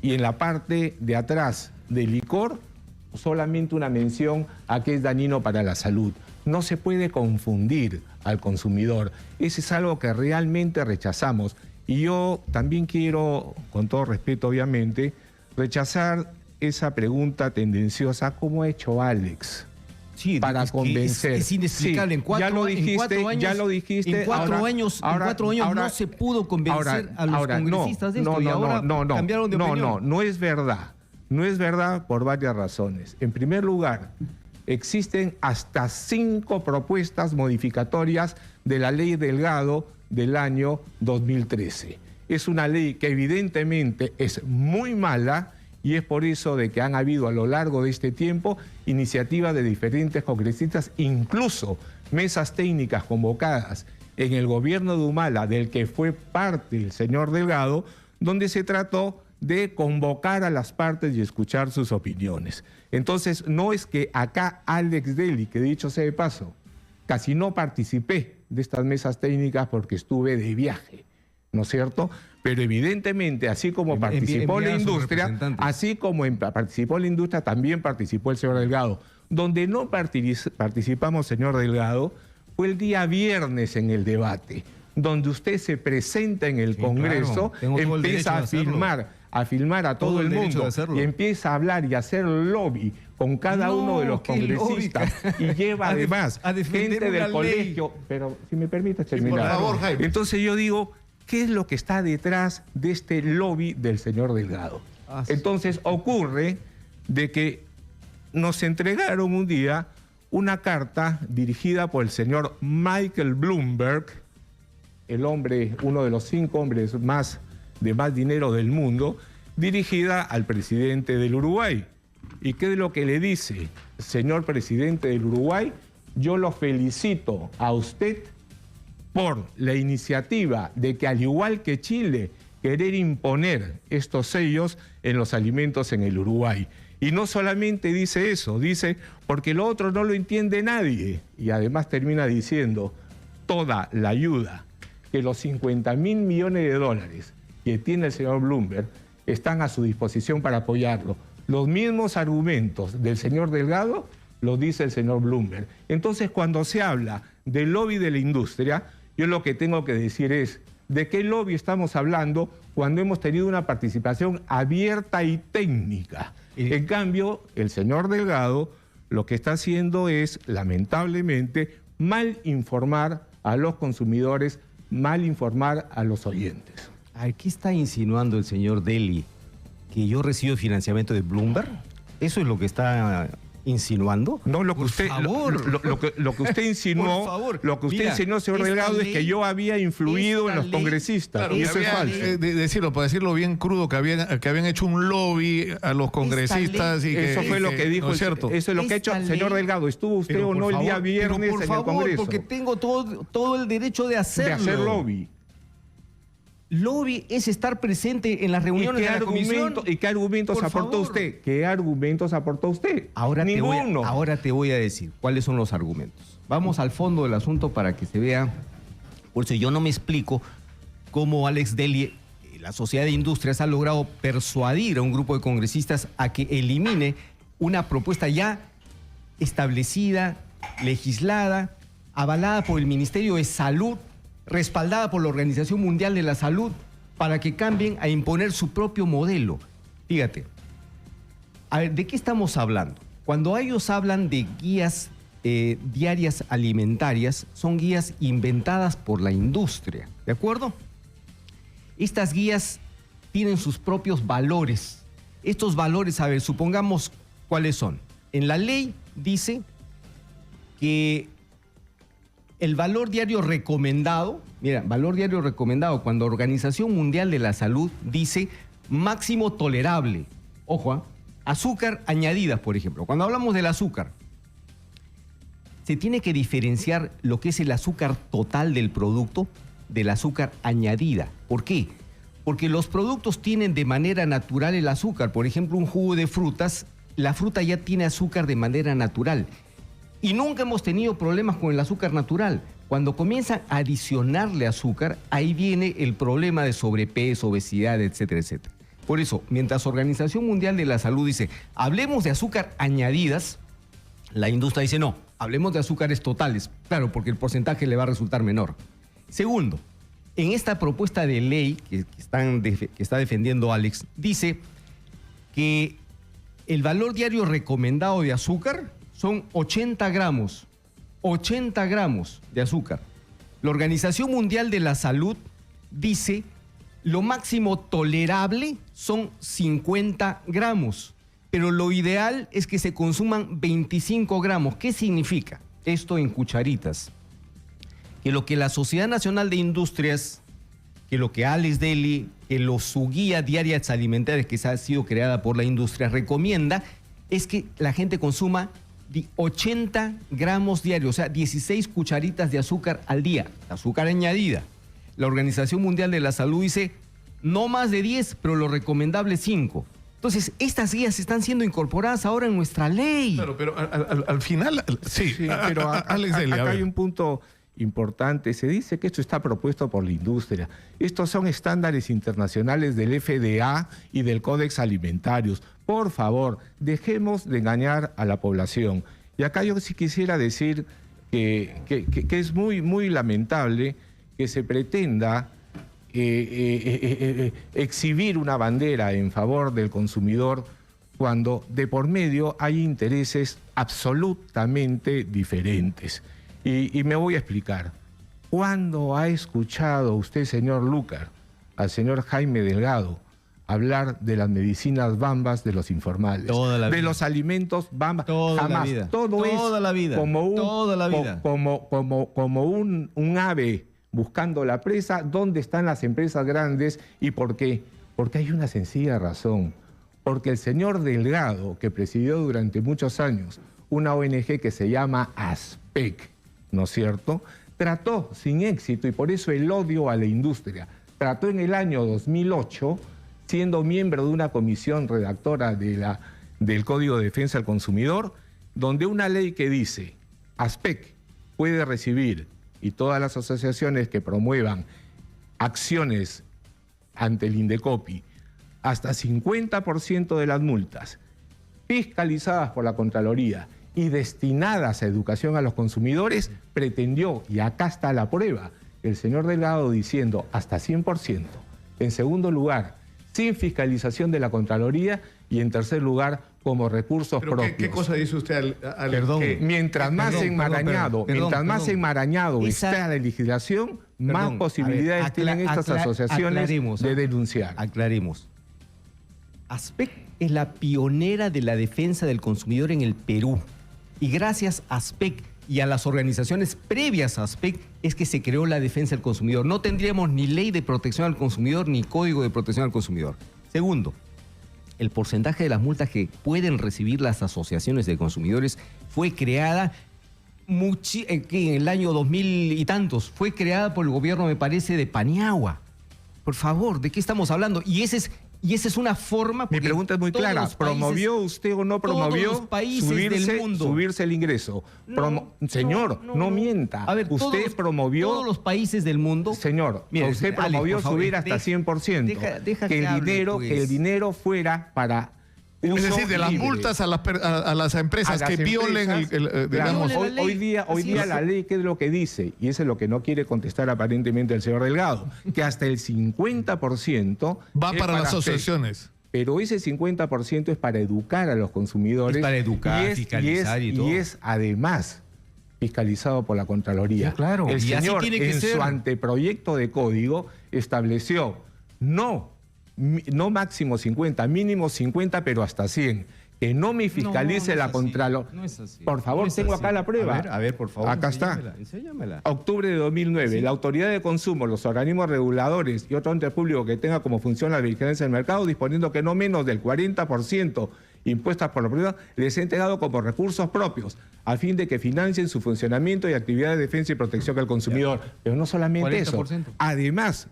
[SPEAKER 12] y en la parte de atrás del licor solamente una mención a que es dañino para la salud. No se puede confundir al consumidor. Eso es algo que realmente rechazamos. Y yo también quiero, con todo respeto obviamente, rechazar esa pregunta tendenciosa, ¿cómo ha hecho Alex?
[SPEAKER 10] Sí,
[SPEAKER 12] para convencer.
[SPEAKER 10] Es inexplicable.
[SPEAKER 12] Sí, ya lo dijiste.
[SPEAKER 10] En cuatro años no se pudo convencer a los congresistas de esto y ahora cambiaron de opinión.
[SPEAKER 12] No es verdad. No es verdad por varias razones. En primer lugar, existen hasta 5 propuestas modificatorias de la ley Delgado del año 2013. Es una ley que evidentemente es muy mala y es por eso de que han habido a lo largo de este tiempo iniciativas de diferentes congresistas, incluso mesas técnicas convocadas en el gobierno de Humala, del que fue parte el señor Delgado, donde se trató de convocar a las partes y escuchar sus opiniones. Entonces, no es que acá Alex Dely, que dicho sea de paso, casi no participé de estas mesas técnicas porque estuve de viaje, ¿no es cierto? Pero evidentemente, así como participó la industria, también participó el señor Delgado. Donde no participamos, señor Delgado, fue el día viernes en el debate, donde usted se presenta en el Congreso, empieza a filmar a todo el mundo y empieza a hablar y a hacer lobby con cada uno de los congresistas y lleva además gente del colegio. Pero si me permite terminar.
[SPEAKER 2] Por favor, Jaime.
[SPEAKER 12] Entonces yo digo, ¿qué es lo que está detrás de este lobby del señor Delgado? Entonces ocurre de que nos entregaron un día una carta dirigida por el señor Michael Bloomberg, el hombre, uno de los 5 hombres de más dinero del mundo, dirigida al presidente del Uruguay. ¿Y qué es lo que le dice? Señor presidente del Uruguay, yo lo felicito a usted por la iniciativa de que, al igual que Chile, querer imponer estos sellos en los alimentos en el Uruguay. Y no solamente dice eso, dice, porque lo otro no lo entiende nadie. Y además termina diciendo, toda la ayuda que los $50.000 millones que tiene el señor Bloomberg están a su disposición para apoyarlo. Los mismos argumentos del señor Delgado los dice el señor Bloomberg. Entonces, cuando se habla del lobby de la industria, yo lo que tengo que decir es, ¿de qué lobby estamos hablando cuando hemos tenido una participación abierta y técnica? En cambio, el señor Delgado lo que está haciendo es, lamentablemente, mal informar a los consumidores, mal informar a los oyentes.
[SPEAKER 10] ¿Qué está insinuando el señor Dely? ¿Que yo recibo financiamiento de Bloomberg? ¿Eso es lo que está insinuando?
[SPEAKER 12] No, lo que
[SPEAKER 10] Por
[SPEAKER 12] usted,
[SPEAKER 10] favor.
[SPEAKER 12] lo que usted insinuó,
[SPEAKER 10] Por favor.
[SPEAKER 12] lo que usted
[SPEAKER 10] Mira,
[SPEAKER 12] insinuó, señor
[SPEAKER 10] esta
[SPEAKER 12] Delgado, es
[SPEAKER 10] ley-
[SPEAKER 12] que yo había influido en los
[SPEAKER 10] esta ley-
[SPEAKER 12] congresistas.
[SPEAKER 2] Claro,
[SPEAKER 12] Y eso es
[SPEAKER 2] había,
[SPEAKER 12] falso.
[SPEAKER 2] decirlo, para decirlo bien crudo, que habían hecho un lobby a los congresistas y que...
[SPEAKER 12] Eso fue lo que dijo,
[SPEAKER 2] ¿no es cierto?
[SPEAKER 12] eso es lo que ha hecho,
[SPEAKER 10] Esta
[SPEAKER 12] señor
[SPEAKER 10] ley-
[SPEAKER 12] Delgado. ¿Estuvo usted
[SPEAKER 10] Pero
[SPEAKER 12] o no
[SPEAKER 10] por
[SPEAKER 12] el día
[SPEAKER 10] favor,
[SPEAKER 12] viernes
[SPEAKER 10] pero por
[SPEAKER 12] en
[SPEAKER 10] favor,
[SPEAKER 12] el Congreso?
[SPEAKER 10] porque tengo todo el derecho de
[SPEAKER 12] De
[SPEAKER 10] hacerlo.
[SPEAKER 12] hacer lobby.
[SPEAKER 10] Lobby es estar presente en las
[SPEAKER 12] ¿Y
[SPEAKER 10] reuniones
[SPEAKER 12] qué,
[SPEAKER 10] de la comisión.
[SPEAKER 12] ¿Y qué argumentos
[SPEAKER 10] Por
[SPEAKER 12] aportó
[SPEAKER 10] favor.
[SPEAKER 12] usted? ¿Qué argumentos aportó usted?
[SPEAKER 10] Ahora
[SPEAKER 12] Ninguno.
[SPEAKER 10] ahora te voy a decir cuáles son los argumentos. Vamos al fondo del asunto para que se vea. Por eso yo no me explico cómo Alex Dely, la Sociedad de Industrias, ha logrado persuadir a un grupo de congresistas a que elimine una propuesta ya establecida, legislada, avalada por el Ministerio de Salud, respaldada por la Organización Mundial de la Salud, para que cambien a imponer su propio modelo. Fíjate, a ver, ¿de qué estamos hablando? Cuando ellos hablan de guías diarias alimentarias, son guías inventadas por la industria, ¿de acuerdo? Estas guías tienen sus propios valores. Estos valores, a ver, supongamos cuáles son. En la ley dice que el valor diario recomendado, mira, valor diario recomendado, cuando Organización Mundial de la Salud dice máximo tolerable. Ojo, azúcar añadida, por ejemplo. Cuando hablamos del azúcar, se tiene que diferenciar lo que es el azúcar total del producto del azúcar añadida. ¿Por qué? Porque los productos tienen de manera natural el azúcar. Por ejemplo, un jugo de frutas, la fruta ya tiene azúcar de manera natural. Y nunca hemos tenido problemas con el azúcar natural. Cuando comienzan a adicionarle azúcar, ahí viene el problema de sobrepeso, obesidad, etcétera, etcétera. Por eso, mientras Organización Mundial de la Salud dice, hablemos de azúcar añadidas, la industria dice, no, hablemos de azúcares totales. Claro, porque el porcentaje le va a resultar menor. Segundo, en esta propuesta de ley que está defendiendo Alex, dice que el valor diario recomendado de azúcar son 80 gramos. 80 gramos de azúcar. La Organización Mundial de la Salud dice lo máximo tolerable son 50 gramos, pero lo ideal es que se consuman 25 gramos. ¿Qué significa esto en cucharitas? Que lo que la Sociedad Nacional de Industrias, que lo que Alex Dely, que su guía diaria alimentaria que ha sido creada por la industria recomienda es que la gente consuma 80 gramos diarios, o sea, 16 cucharitas de azúcar al día, azúcar añadida. La Organización Mundial de la Salud dice no más de 10, pero lo recomendable 5. Entonces, estas guías están siendo incorporadas ahora en nuestra ley.
[SPEAKER 2] Claro, pero al final, sí,
[SPEAKER 12] pero
[SPEAKER 2] Alex Dely,
[SPEAKER 12] acá hay un punto importante. Se dice que esto está propuesto por la industria. Estos son estándares internacionales del FDA y del Códex Alimentarios. Por favor, dejemos de engañar a la población. Y acá yo sí quisiera decir que es muy lamentable que se pretenda exhibir una bandera en favor del consumidor cuando de por medio hay intereses absolutamente diferentes. Y me voy a explicar. ¿Cuándo ha escuchado usted, señor Lucar, al señor Jaime Delgado hablar de las medicinas bambas de los informales?
[SPEAKER 10] Toda la vida.
[SPEAKER 12] De los alimentos bambas.
[SPEAKER 10] Toda
[SPEAKER 12] jamás.
[SPEAKER 10] la vida.
[SPEAKER 12] Todo
[SPEAKER 10] Toda
[SPEAKER 12] es
[SPEAKER 10] la vida.
[SPEAKER 12] como un,
[SPEAKER 10] Toda la vida.
[SPEAKER 12] como un ave buscando la presa. ¿Dónde están las empresas grandes y por qué? Porque hay una sencilla razón. Porque el señor Delgado, que presidió durante muchos años una ONG que se llama ASPEC, ¿no es cierto?, trató sin éxito, y por eso el odio a la industria, trató en el año 2008, siendo miembro de una comisión redactora del Código de Defensa del Consumidor, donde una ley que dice ASPEC puede recibir, y todas las asociaciones que promuevan acciones ante el Indecopi, hasta 50% de las multas fiscalizadas por la Contraloría y destinadas a educación a los consumidores, pretendió, y acá está la prueba, el señor Delgado diciendo hasta 100%. En segundo lugar, sin fiscalización de la Contraloría, y en tercer lugar, como recursos
[SPEAKER 2] ¿Pero
[SPEAKER 12] propios.
[SPEAKER 2] qué cosa dice usted al
[SPEAKER 10] Perdón.
[SPEAKER 12] Que mientras más enmarañado está la legislación, más
[SPEAKER 10] Perdón,
[SPEAKER 12] posibilidades
[SPEAKER 10] a ver,
[SPEAKER 12] tienen estas asociaciones
[SPEAKER 10] aclaremos,
[SPEAKER 12] de denunciar.
[SPEAKER 10] Aclaremos. ASPEC es la pionera de la defensa del consumidor en el Perú. Y gracias a ASPEC y a las organizaciones previas a ASPEC es que se creó la defensa del consumidor. No tendríamos ni ley de protección al consumidor ni código de protección al consumidor. Segundo, el porcentaje de las multas que pueden recibir las asociaciones de consumidores fue creada en el año 2000 y tantos. Fue creada por el gobierno, me parece, de Paniagua. Por favor, ¿de qué estamos hablando? Y esa es una forma...
[SPEAKER 12] Mi pregunta es muy clara. ¿Promovió usted o no promovió subirse el ingreso? Señor, no mienta.
[SPEAKER 10] A ver,
[SPEAKER 12] usted promovió...
[SPEAKER 10] Todos los países del mundo...
[SPEAKER 12] Señor,
[SPEAKER 10] mire,
[SPEAKER 12] usted promovió subir hasta 100%.
[SPEAKER 10] Deja
[SPEAKER 12] que
[SPEAKER 10] el
[SPEAKER 12] dinero fuera para...
[SPEAKER 2] Es decir, de las multas a las empresas que violen digamos,
[SPEAKER 12] hoy día la ley, ¿qué es lo que dice? Y eso es lo que no quiere contestar aparentemente el señor Delgado, que hasta el 50%
[SPEAKER 2] va para las asociaciones.
[SPEAKER 12] Pero ese 50% es para educar a los consumidores.
[SPEAKER 10] Es para educar, fiscalizar y todo.
[SPEAKER 12] Y es además fiscalizado por la Contraloría.
[SPEAKER 10] Sí, claro.
[SPEAKER 12] El señor en
[SPEAKER 10] su
[SPEAKER 12] anteproyecto de código estableció no máximo 50, mínimo 50, pero hasta 100. Que no me fiscalice la Contraloría.
[SPEAKER 10] No es así.
[SPEAKER 12] Por favor, tengo acá la prueba.
[SPEAKER 10] A ver, por favor.
[SPEAKER 12] Acá está.
[SPEAKER 10] Enséñamela.
[SPEAKER 12] Octubre de 2009. Sí. La Autoridad de Consumo, los organismos reguladores y otro ente público que tenga como función la vigilancia del mercado, disponiendo que no menos del 40% impuestas por la propiedad les he entregado como recursos propios, a fin de que financien su funcionamiento y actividades de defensa y protección al consumidor. Pero no solamente 40%. Eso. Además,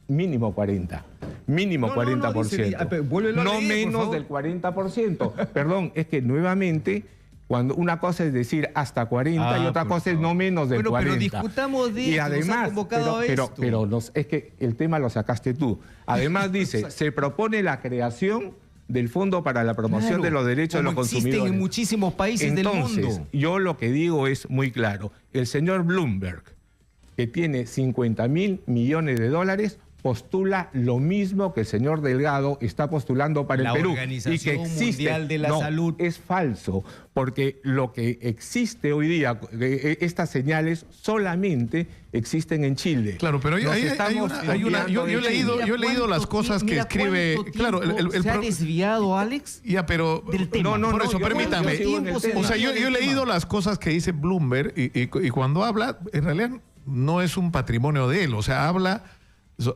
[SPEAKER 12] mínimo 40. Mínimo 40%. No menos del 40%. Perdón, es que nuevamente, cuando una cosa es decir hasta 40 y otra cosa es no menos del 40.
[SPEAKER 10] Pero discutamos de
[SPEAKER 12] y además, pero es que el tema lo sacaste tú. Además dice, se propone la creación del Fondo para la Promoción de los Derechos de los Consumidores.
[SPEAKER 10] Existen en muchísimos países del mundo.
[SPEAKER 12] Yo lo que digo es muy claro. El señor Bloomberg, que tiene $50.000 millones, postula lo mismo que el señor Delgado está postulando para el Perú.
[SPEAKER 10] Organización
[SPEAKER 12] y que existe.
[SPEAKER 10] Mundial de la Salud.
[SPEAKER 12] Es falso, porque lo que existe hoy día, estas señales solamente existen en Chile.
[SPEAKER 2] Claro, pero yo he leído las cosas que escribe... Claro,
[SPEAKER 10] ¿se ha desviado, Alex?
[SPEAKER 2] Ya, pero...
[SPEAKER 10] Del tema.
[SPEAKER 2] Por eso, permítame. O sea, yo he leído las cosas que dice Bloomberg y cuando habla, en realidad no es un patrimonio de él. O sea, habla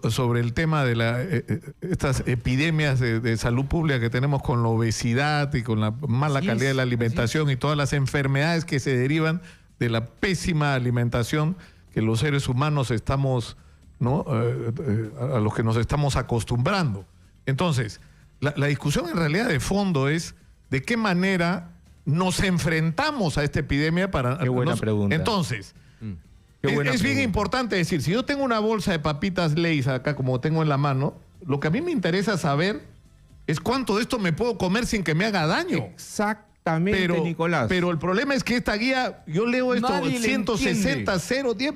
[SPEAKER 2] sobre el tema de estas epidemias de salud pública que tenemos con la obesidad y con la mala calidad de la alimentación y todas las enfermedades que se derivan de la pésima alimentación que los seres humanos estamos, a los que nos estamos acostumbrando. Entonces, la discusión en realidad de fondo es de qué manera nos enfrentamos a esta epidemia para...
[SPEAKER 12] Qué buena pregunta.
[SPEAKER 2] Entonces... Es bien importante decir, si yo tengo una bolsa de papitas Lay's acá como tengo en la mano, lo que a mí me interesa saber es cuánto de esto me puedo comer sin que me haga daño.
[SPEAKER 12] Exactamente, Nicolás.
[SPEAKER 2] Pero el problema es que esta guía, yo leo esto, 160, 0, 10,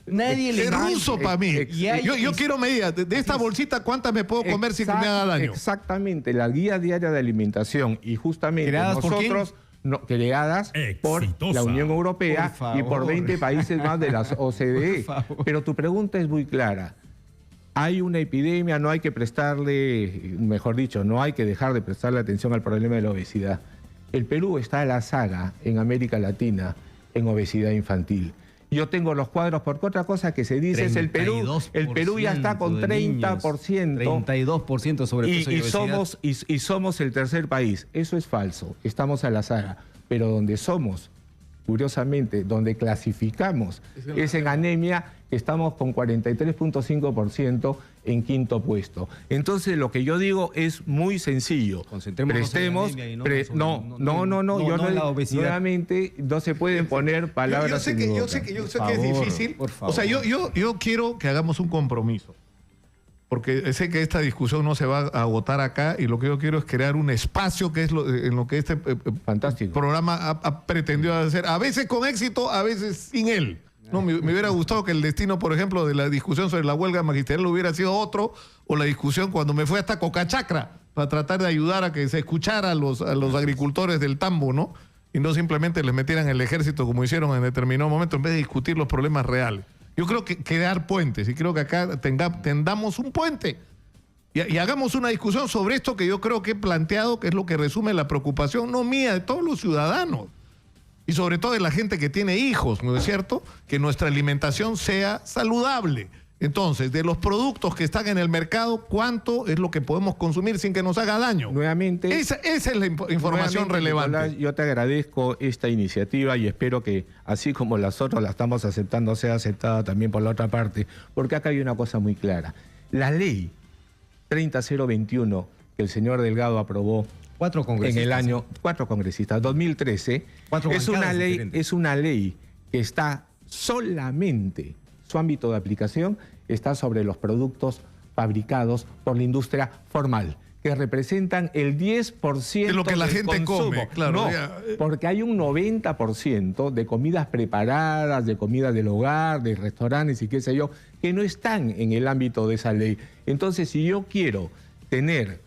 [SPEAKER 10] nadie le
[SPEAKER 2] es ruso para mí. Yo quiero medidas. De esta bolsita, ¿cuántas me puedo comer sin que me haga daño?
[SPEAKER 12] Exactamente, la guía diaria de alimentación y justamente nosotros... creadas por la Unión Europea y por 20 países más de las OCDE. Pero tu pregunta es muy clara. Hay una epidemia, no hay que prestarle, mejor dicho, no hay que dejar de prestarle atención al problema de la obesidad. El Perú está a la saga en América Latina en obesidad infantil. Yo tengo los cuadros porque otra cosa que se dice es el Perú ya está con 30%.
[SPEAKER 10] 32% sobrepeso y obesidad.
[SPEAKER 12] Y somos el tercer país. Eso es falso. Estamos a la saga. Pero donde somos, curiosamente, donde clasificamos es en anemia, estamos con 43.5% en quinto puesto. Entonces lo que yo digo es muy sencillo. Prestemos, nuevamente no se pueden poner palabras en boca.
[SPEAKER 2] Yo sé que es difícil. O sea, yo quiero que hagamos un compromiso. Porque sé que esta discusión no se va a agotar acá y lo que yo quiero es crear un espacio que es en lo que este programa ha pretendido hacer. A veces con éxito, a veces sin él. No, me hubiera gustado que el destino, por ejemplo, de la discusión sobre la huelga magisterial hubiera sido otro, o la discusión cuando me fui hasta Cocachacra para tratar de ayudar a que se escuchara a los agricultores del tambo, ¿no? Y no simplemente les metieran el ejército como hicieron en determinado momento, en vez de discutir los problemas reales. Yo creo que crear puentes, y creo que acá tendamos un puente Y hagamos una discusión sobre esto que yo creo que he planteado, que es lo que resume la preocupación, no mía, de todos los ciudadanos. Y sobre todo de la gente que tiene hijos, ¿no es cierto? Que nuestra alimentación sea saludable. Entonces, de los productos que están en el mercado, ¿cuánto es lo que podemos consumir sin que nos haga daño?
[SPEAKER 12] Nuevamente,
[SPEAKER 2] esa es la información relevante.
[SPEAKER 12] Nicolás, yo te agradezco esta iniciativa y espero que, así como las otras la estamos aceptando, sea aceptada también por la otra parte, porque acá hay una cosa muy clara. La ley 30021 que el señor Delgado aprobó en el año 2013, es una ley que está solamente, su ámbito de aplicación está sobre los productos fabricados por la industria formal, que representan el 10%
[SPEAKER 2] de lo que la gente
[SPEAKER 12] consumo.
[SPEAKER 2] come, claro.
[SPEAKER 12] No, porque hay un 90% de comidas preparadas, de comidas del hogar, de restaurantes y qué sé yo, que no están en el ámbito de esa ley. Entonces, si yo quiero tener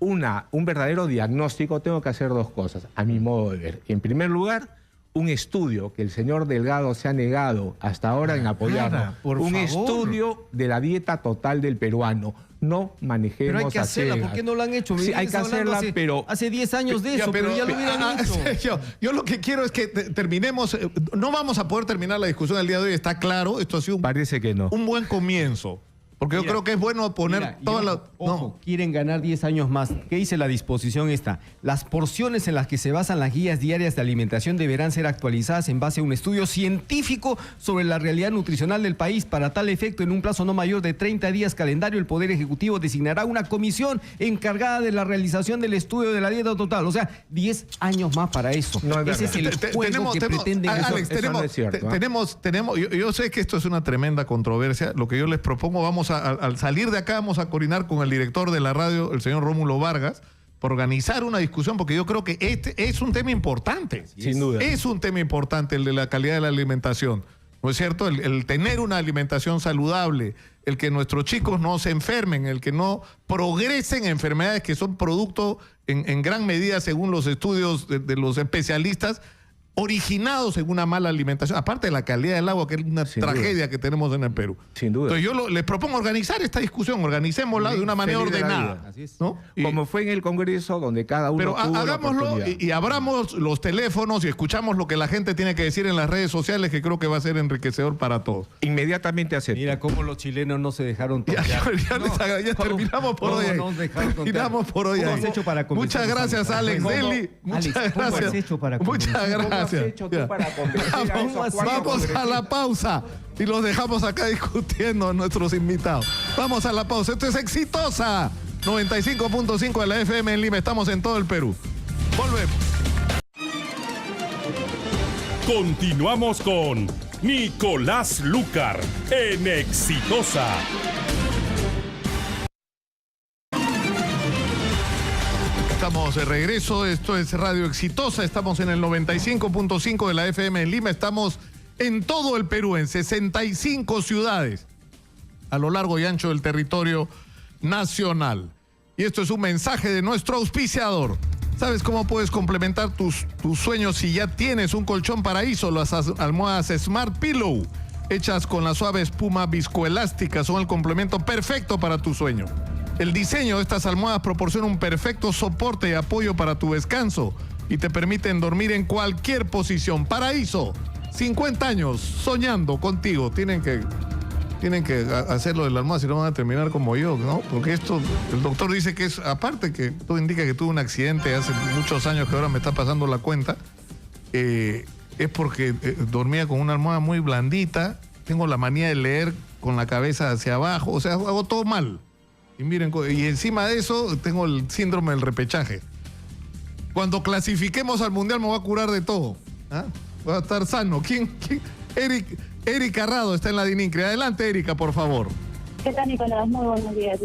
[SPEAKER 12] un verdadero diagnóstico, tengo que hacer dos cosas, a mi modo de ver. En primer lugar, un estudio que el señor Delgado se ha negado hasta ahora en apoyarnos. Un estudio de la dieta total del peruano. No manejemos.
[SPEAKER 10] Pero hay que hacerla, ¿por qué no lo han hecho?
[SPEAKER 12] Sí, hay que hacerla, pero...
[SPEAKER 10] Hace 10 años de eso, pero ya lo hubieran hecho.
[SPEAKER 2] Yo lo que quiero es que terminemos... No vamos a poder terminar la discusión del día de hoy, está claro. Esto ha sido
[SPEAKER 12] Parece que no.
[SPEAKER 2] un buen comienzo. Porque yo creo que es bueno poner todas las...
[SPEAKER 10] Ojo, quieren ganar 10 años más. ¿Qué dice la disposición esta? Las porciones en las que se basan las guías diarias de alimentación deberán ser actualizadas en base a un estudio científico sobre la realidad nutricional del país. Para tal efecto, en un plazo no mayor de 30 días calendario, el Poder Ejecutivo designará una comisión encargada de la realización del estudio de la dieta total. O sea, 10 años más para eso.
[SPEAKER 12] No, es
[SPEAKER 10] Ese es el juego que pretenden...
[SPEAKER 2] Alex, yo sé que esto es una tremenda controversia. Lo que yo les propongo, al salir de acá vamos a coordinar con el director de la radio, el señor Rómulo Vargas, por organizar una discusión, porque yo creo que este es un tema importante.
[SPEAKER 12] Sin duda.
[SPEAKER 2] Es un tema importante el de la calidad de la alimentación. ¿No es cierto? El tener una alimentación saludable, el que nuestros chicos no se enfermen, el que no progresen enfermedades que son producto en gran medida, según los estudios de los especialistas, originados en una mala alimentación, aparte de la calidad del agua, que es una tragedia que tenemos en el Perú.
[SPEAKER 12] Sin duda.
[SPEAKER 2] Entonces yo les propongo organizar esta discusión, organicémosla de una manera ordenada. ¿No?
[SPEAKER 12] Como fue en el Congreso, donde cada uno
[SPEAKER 2] Pero
[SPEAKER 12] tuvo
[SPEAKER 2] hagámoslo y abramos los teléfonos y escuchamos lo que la gente tiene que decir en las redes sociales, que creo que va a ser enriquecedor para todos.
[SPEAKER 12] Inmediatamente acepto.
[SPEAKER 10] Mira cómo los chilenos no se dejaron
[SPEAKER 2] Ya terminamos por hoy. Terminamos por hoy. Muchas gracias, Alex Deli. Muchas gracias. Muchas gracias. Vamos a la pausa y los dejamos acá discutiendo a nuestros invitados. Vamos a la pausa. Esto es Exitosa 95.5 de la FM en Lima. Estamos en todo el Perú. Volvemos.
[SPEAKER 1] Continuamos con Nicolás Lúcar en Exitosa.
[SPEAKER 2] Estamos de regreso, esto es Radio Exitosa, estamos en el 95.5 de la FM en Lima, estamos en todo el Perú, en 65 ciudades, a lo largo y ancho del territorio nacional. Y esto es un mensaje de nuestro auspiciador. ¿Sabes cómo puedes complementar tus sueños si ya tienes un colchón Paraíso? Las almohadas Smart Pillow, hechas con la suave espuma viscoelástica, son el complemento perfecto para tu sueño. El diseño de estas almohadas proporciona un perfecto soporte y apoyo para tu descanso y te permiten dormir en cualquier posición. Paraíso, 50 años soñando contigo. Tienen que hacerlo de la almohada, si no van a terminar como yo, ¿no? Porque esto, el doctor dice que es, aparte que todo indica que tuve un accidente hace muchos años que ahora me está pasando la cuenta, es porque dormía con una almohada muy blandita, tengo la manía de leer con la cabeza hacia abajo, o sea, hago todo mal. Y miren, y encima de eso tengo el síndrome del repechaje. Cuando clasifiquemos al Mundial me voy a curar de todo. ¿Ah? Voy a estar sano. ¿Quién? Erika Rado está en la DININCRE. Adelante, Erika, por favor.
[SPEAKER 13] ¿Qué tal, Nicolás? Muy buenos días.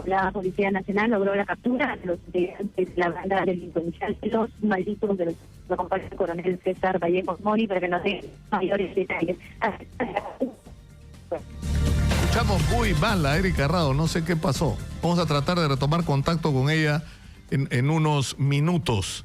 [SPEAKER 13] La Policía Nacional logró la captura de los integrantes de la banda delincuencial, los malditos de los compañeros del coronel César Vallejo Mori, para que nos dé mayores detalles.
[SPEAKER 2] Escuchamos muy mal a Erika Rado, no sé qué pasó. Vamos a tratar de retomar contacto con ella en unos minutos,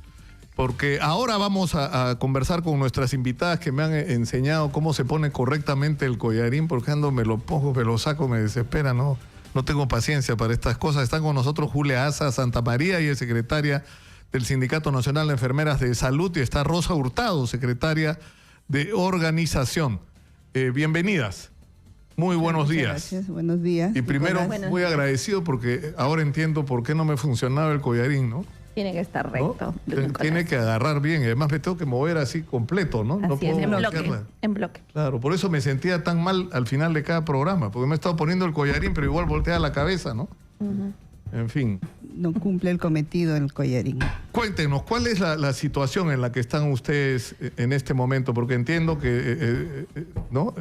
[SPEAKER 2] porque ahora vamos a conversar con nuestras invitadas que me han enseñado cómo se pone correctamente el collarín, porque ando, me lo pongo, me lo saco, me desespera, ¿no? no tengo paciencia para estas cosas. Están con nosotros Julia Asa Santamaría, y es secretaria del Sindicato Nacional de Enfermeras de Salud, y está Rosa Hurtado, secretaria de Organización. Bienvenidas. Muy buenos días.
[SPEAKER 14] Gracias, buenos días.
[SPEAKER 2] Y primero,
[SPEAKER 14] Nicolás,
[SPEAKER 2] muy agradecido porque ahora entiendo por qué no me funcionaba el collarín, ¿no?
[SPEAKER 11] Tiene que estar recto.
[SPEAKER 2] ¿No? Tiene que agarrar bien, y además me tengo que mover así completo, ¿no? No
[SPEAKER 11] Así es,
[SPEAKER 2] puedo
[SPEAKER 11] en bloque,
[SPEAKER 2] voltearla.
[SPEAKER 11] en bloque.
[SPEAKER 2] Claro, por eso me sentía tan mal al final de cada programa, porque me he estado poniendo el collarín, pero igual voltea la cabeza, ¿no? En fin.
[SPEAKER 14] No cumple el cometido el collarín.
[SPEAKER 2] Cuéntenos, ¿cuál es la situación en la que están ustedes en este momento? Porque entiendo que ¿no?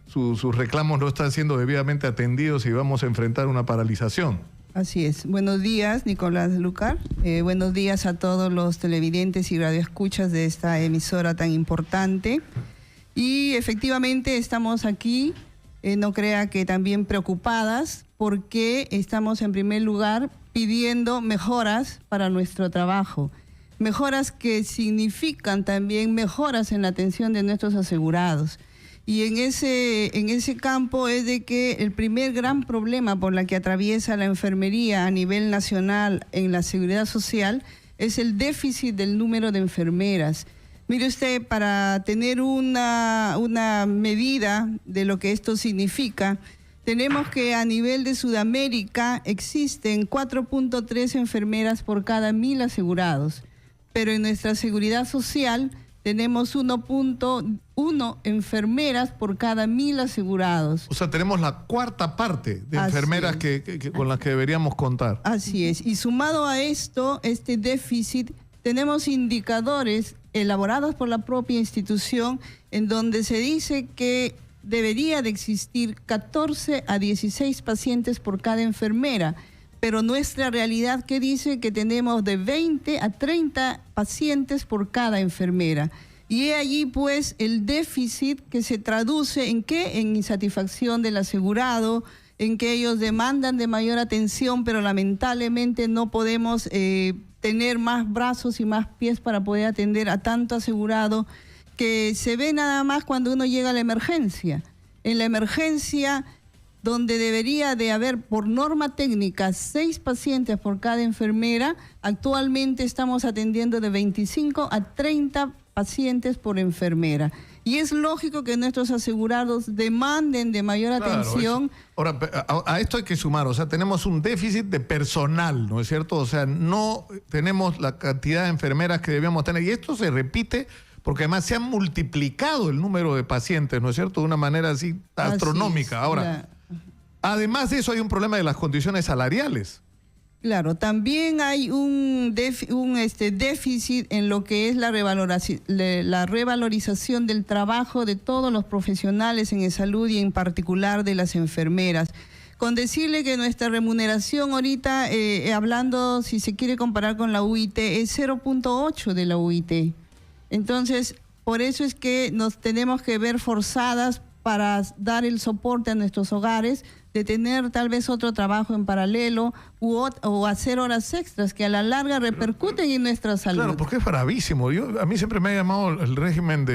[SPEAKER 2] Sus reclamos no están siendo debidamente atendidos y vamos a enfrentar una paralización.
[SPEAKER 14] Así es. Buenos días, Nicolás Lucar. Buenos días a todos los televidentes y radioescuchas de esta emisora tan importante. Y efectivamente estamos aquí, no crea que también preocupadas, porque estamos en primer lugar pidiendo mejoras para nuestro trabajo. Mejoras que significan también mejoras en la atención de nuestros asegurados. Y en ese campo es de que el primer gran problema por la que atraviesa la enfermería a nivel nacional en la seguridad social es el déficit del número de enfermeras. Mire usted, para tener una medida de lo que esto significa, tenemos que a nivel de Sudamérica existen 4.3 enfermeras por cada 1.000 asegurados, pero en nuestra seguridad social tenemos 1.1 enfermeras por cada 1.000 asegurados.
[SPEAKER 2] O sea, tenemos la cuarta parte de enfermeras con las que deberíamos contar.
[SPEAKER 14] Así es. Y sumado a esto, este déficit, tenemos indicadores elaborados por la propia institución en donde se dice que debería de existir 14 a 16 pacientes por cada enfermera. Pero nuestra realidad que dice que tenemos de 20 a 30 pacientes por cada enfermera. Y allí pues el déficit que se traduce en ¿qué? En insatisfacción del asegurado, en que ellos demandan de mayor atención, pero lamentablemente no podemos tener más brazos y más pies para poder atender a tanto asegurado, que se ve nada más cuando uno llega a la emergencia. En la emergencia, donde debería de haber por norma técnica 6 pacientes por cada enfermera, actualmente estamos atendiendo de 25 a 30 pacientes por enfermera. Y es lógico que nuestros asegurados demanden de mayor atención.
[SPEAKER 2] Ahora, a esto hay que sumar, o sea, tenemos un déficit de personal, ¿no es cierto? O sea, no tenemos la cantidad de enfermeras que debíamos tener. Y esto se repite porque además se ha multiplicado el número de pacientes, ¿no es cierto? De una manera así astronómica. Ahora, además de eso hay un problema de las condiciones salariales.
[SPEAKER 14] Claro, también hay un déficit en lo que es la revalorización del trabajo de todos los profesionales en salud y en particular de las enfermeras. Con decirle que nuestra remuneración ahorita, hablando si se quiere comparar con la UIT, es 0.8 de la UIT. Entonces, por eso es que nos tenemos que ver forzadas para dar el soporte a nuestros hogares, de tener tal vez otro trabajo en paralelo o hacer horas extras que a la larga repercuten en nuestra salud.
[SPEAKER 2] Claro, porque es bravísimo. A mí siempre me ha llamado el régimen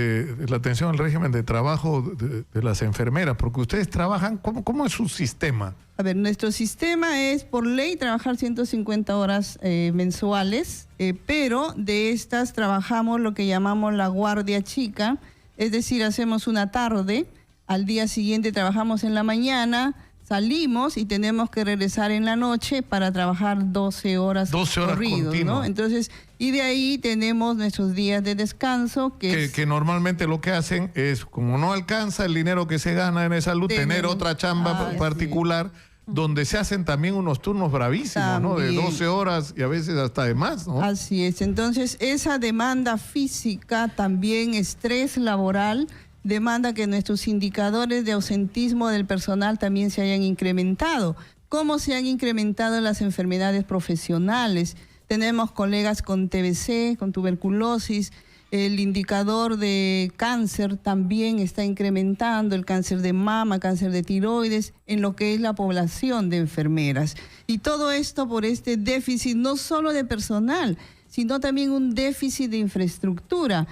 [SPEAKER 2] la atención al régimen de trabajo de las enfermeras, porque ustedes trabajan, ¿cómo es su sistema?
[SPEAKER 14] A ver, nuestro sistema es por ley trabajar 150 horas mensuales, pero de estas trabajamos lo que llamamos la guardia chica, es decir, hacemos una tarde, al día siguiente trabajamos en la mañana, salimos y tenemos que regresar en la noche para trabajar 12 horas corridos, ¿no? Entonces, y de ahí tenemos nuestros días de descanso. Que normalmente lo que hacen es, como no alcanza el dinero que se gana en salud, tener otra chamba particular, donde se hacen también unos turnos bravísimos, ¿no? De 12 horas y a veces hasta de más, ¿no? Así es. Entonces, esa demanda física, también estrés laboral, demanda que nuestros indicadores de ausentismo del personal también se hayan incrementado. ¿Cómo se han incrementado las enfermedades profesionales? Tenemos colegas con TBC, con tuberculosis, el indicador de cáncer también está incrementando, el cáncer de mama, cáncer de tiroides, en lo que es la población de enfermeras. Y todo esto por este déficit no solo de personal, sino también un déficit de infraestructura.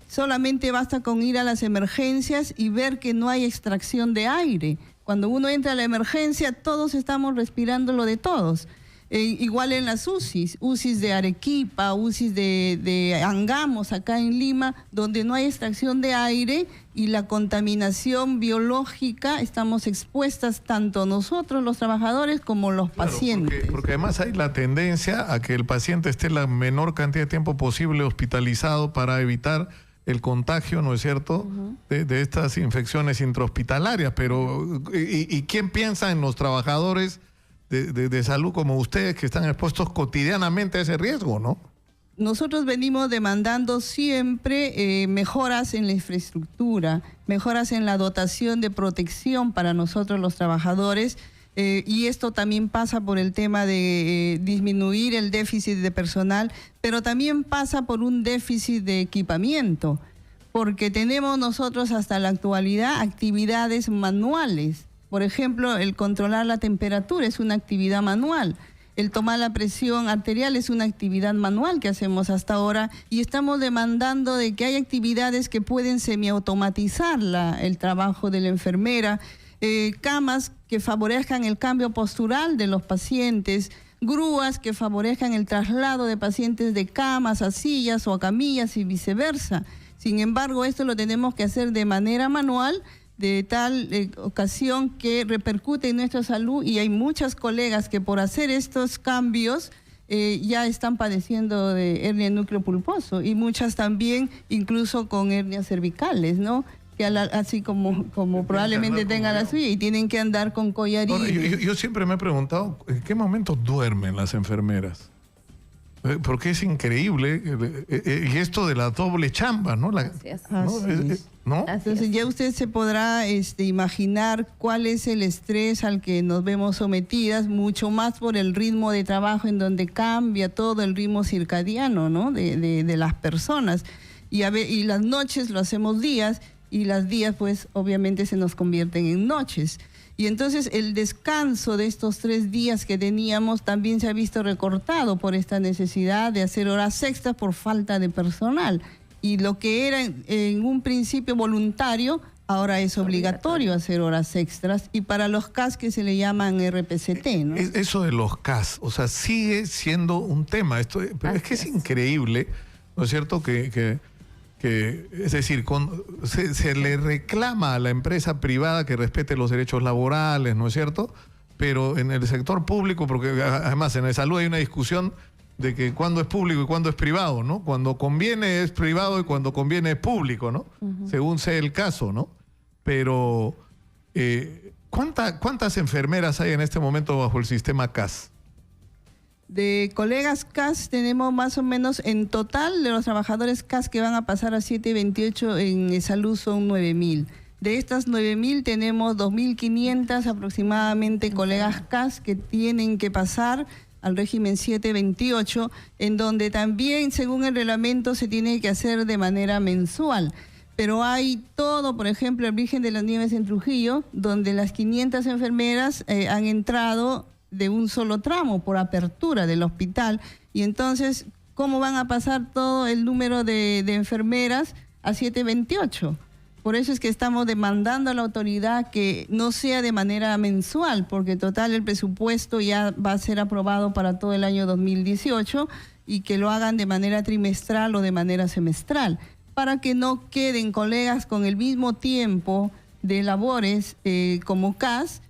[SPEAKER 14] Solamente basta con ir a las emergencias y ver que no hay extracción de aire. Cuando uno entra a la emergencia, todos estamos respirando lo de todos. Igual en las UCIs de Arequipa, UCIs de Angamos, acá en Lima, donde no hay extracción de aire y la contaminación biológica, estamos expuestas tanto nosotros, los trabajadores, como los pacientes.
[SPEAKER 2] Porque además hay la tendencia a que el paciente esté la menor cantidad de tiempo posible hospitalizado para evitar el contagio, ¿no es cierto?, de estas infecciones intrahospitalarias. Pero, ¿y quién piensa en los trabajadores de salud como ustedes, que están expuestos cotidianamente a ese riesgo, no?
[SPEAKER 14] Nosotros venimos demandando siempre mejoras en la infraestructura, mejoras en la dotación de protección para nosotros los trabajadores, y esto también pasa por el tema de disminuir el déficit de personal, pero también pasa por un déficit de equipamiento, porque tenemos nosotros hasta la actualidad actividades manuales. Por ejemplo, el controlar la temperatura es una actividad manual. El tomar la presión arterial es una actividad manual que hacemos hasta ahora, y estamos demandando de que hay actividades que pueden semiautomatizar el trabajo de la enfermera, camas que favorezcan el cambio postural de los pacientes, grúas que favorezcan el traslado de pacientes de camas a sillas o a camillas y viceversa. Sin embargo, esto lo tenemos que hacer de manera manual, de tal ocasión que repercute en nuestra salud, y hay muchas colegas que por hacer estos cambios ya están padeciendo de hernia núcleo pulposo, y muchas también incluso con hernias cervicales, ¿no? Que así como probablemente tengan la suya, y tienen que andar con collarines.
[SPEAKER 2] Yo siempre me he preguntado, ¿en qué momento duermen las enfermeras? Porque es increíble, y esto de la doble chamba, ¿no? ¿No?
[SPEAKER 14] Entonces ya usted se podrá imaginar cuál es el estrés al que nos vemos sometidas, mucho más por el ritmo de trabajo, en donde cambia todo el ritmo circadiano, ¿no?, de las personas. Y las noches lo hacemos días, y las días pues obviamente se nos convierten en noches. Y entonces el descanso de estos 3 días que teníamos también se ha visto recortado por esta necesidad de hacer horas extras por falta de personal. Y lo que era en un principio voluntario, ahora es obligatorio hacer horas extras, y para los CAS que se le llaman RPCT, ¿no?
[SPEAKER 2] Eso de los CAS, o sea, sigue siendo un tema. Pero es que es increíble, ¿no es cierto?, que es decir, se le reclama a la empresa privada que respete los derechos laborales, ¿no es cierto? Pero en el sector público, porque además en la salud hay una discusión de que cuándo es público y cuándo es privado, ¿no? Cuando conviene es privado y cuando conviene es público, ¿no? Según sea el caso, ¿no? Pero, ¿cuántas enfermeras hay en este momento bajo el sistema CAS?
[SPEAKER 14] De colegas CAS tenemos más o menos, en total de los trabajadores CAS que van a pasar a 728 en salud son 9.000. De estas 9.000 tenemos 2.500 aproximadamente colegas CAS que tienen que pasar al régimen 728, en donde también, según el reglamento, se tiene que hacer de manera mensual. Pero hay todo, por ejemplo, el Virgen de las Nieves en Trujillo, donde las 500 enfermeras han entrado de un solo tramo por apertura del hospital, y entonces, ¿cómo van a pasar todo el número de enfermeras a 728? Por eso es que estamos demandando a la autoridad que no sea de manera mensual, porque total el presupuesto ya va a ser aprobado para todo el año 2018, y que lo hagan de manera trimestral o de manera semestral, para que no queden colegas con el mismo tiempo de labores como CAS,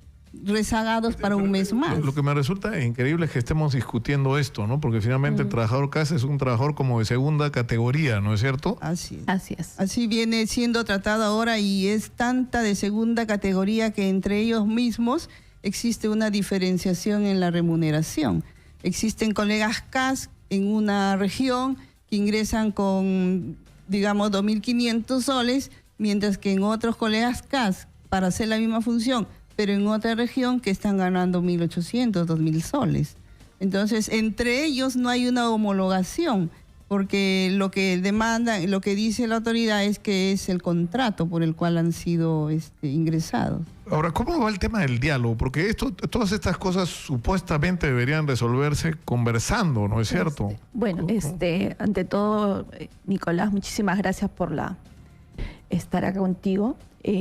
[SPEAKER 14] rezagados para un mes más.
[SPEAKER 2] Lo que me resulta increíble es que estemos discutiendo esto, ¿no? Porque finalmente el trabajador CAS es un trabajador como de segunda categoría, ¿no es cierto?
[SPEAKER 14] Así es. Así viene siendo tratado ahora, y es tanta de segunda categoría que entre ellos mismos existe una diferenciación en la remuneración. Existen colegas CAS en una región que ingresan con, digamos, 2.500 soles, mientras que en otros colegas CAS, para hacer la misma función, pero en otra región, que están ganando 1.800, 2.000 soles. Entonces, entre ellos no hay una homologación, porque lo que demanda, lo que dice la autoridad es que es el contrato por el cual han sido ingresados.
[SPEAKER 2] Ahora, ¿cómo va el tema del diálogo? Porque todas estas cosas supuestamente deberían resolverse conversando, ¿no es cierto?
[SPEAKER 15] Bueno, ante todo, Nicolás, muchísimas gracias por estar acá contigo.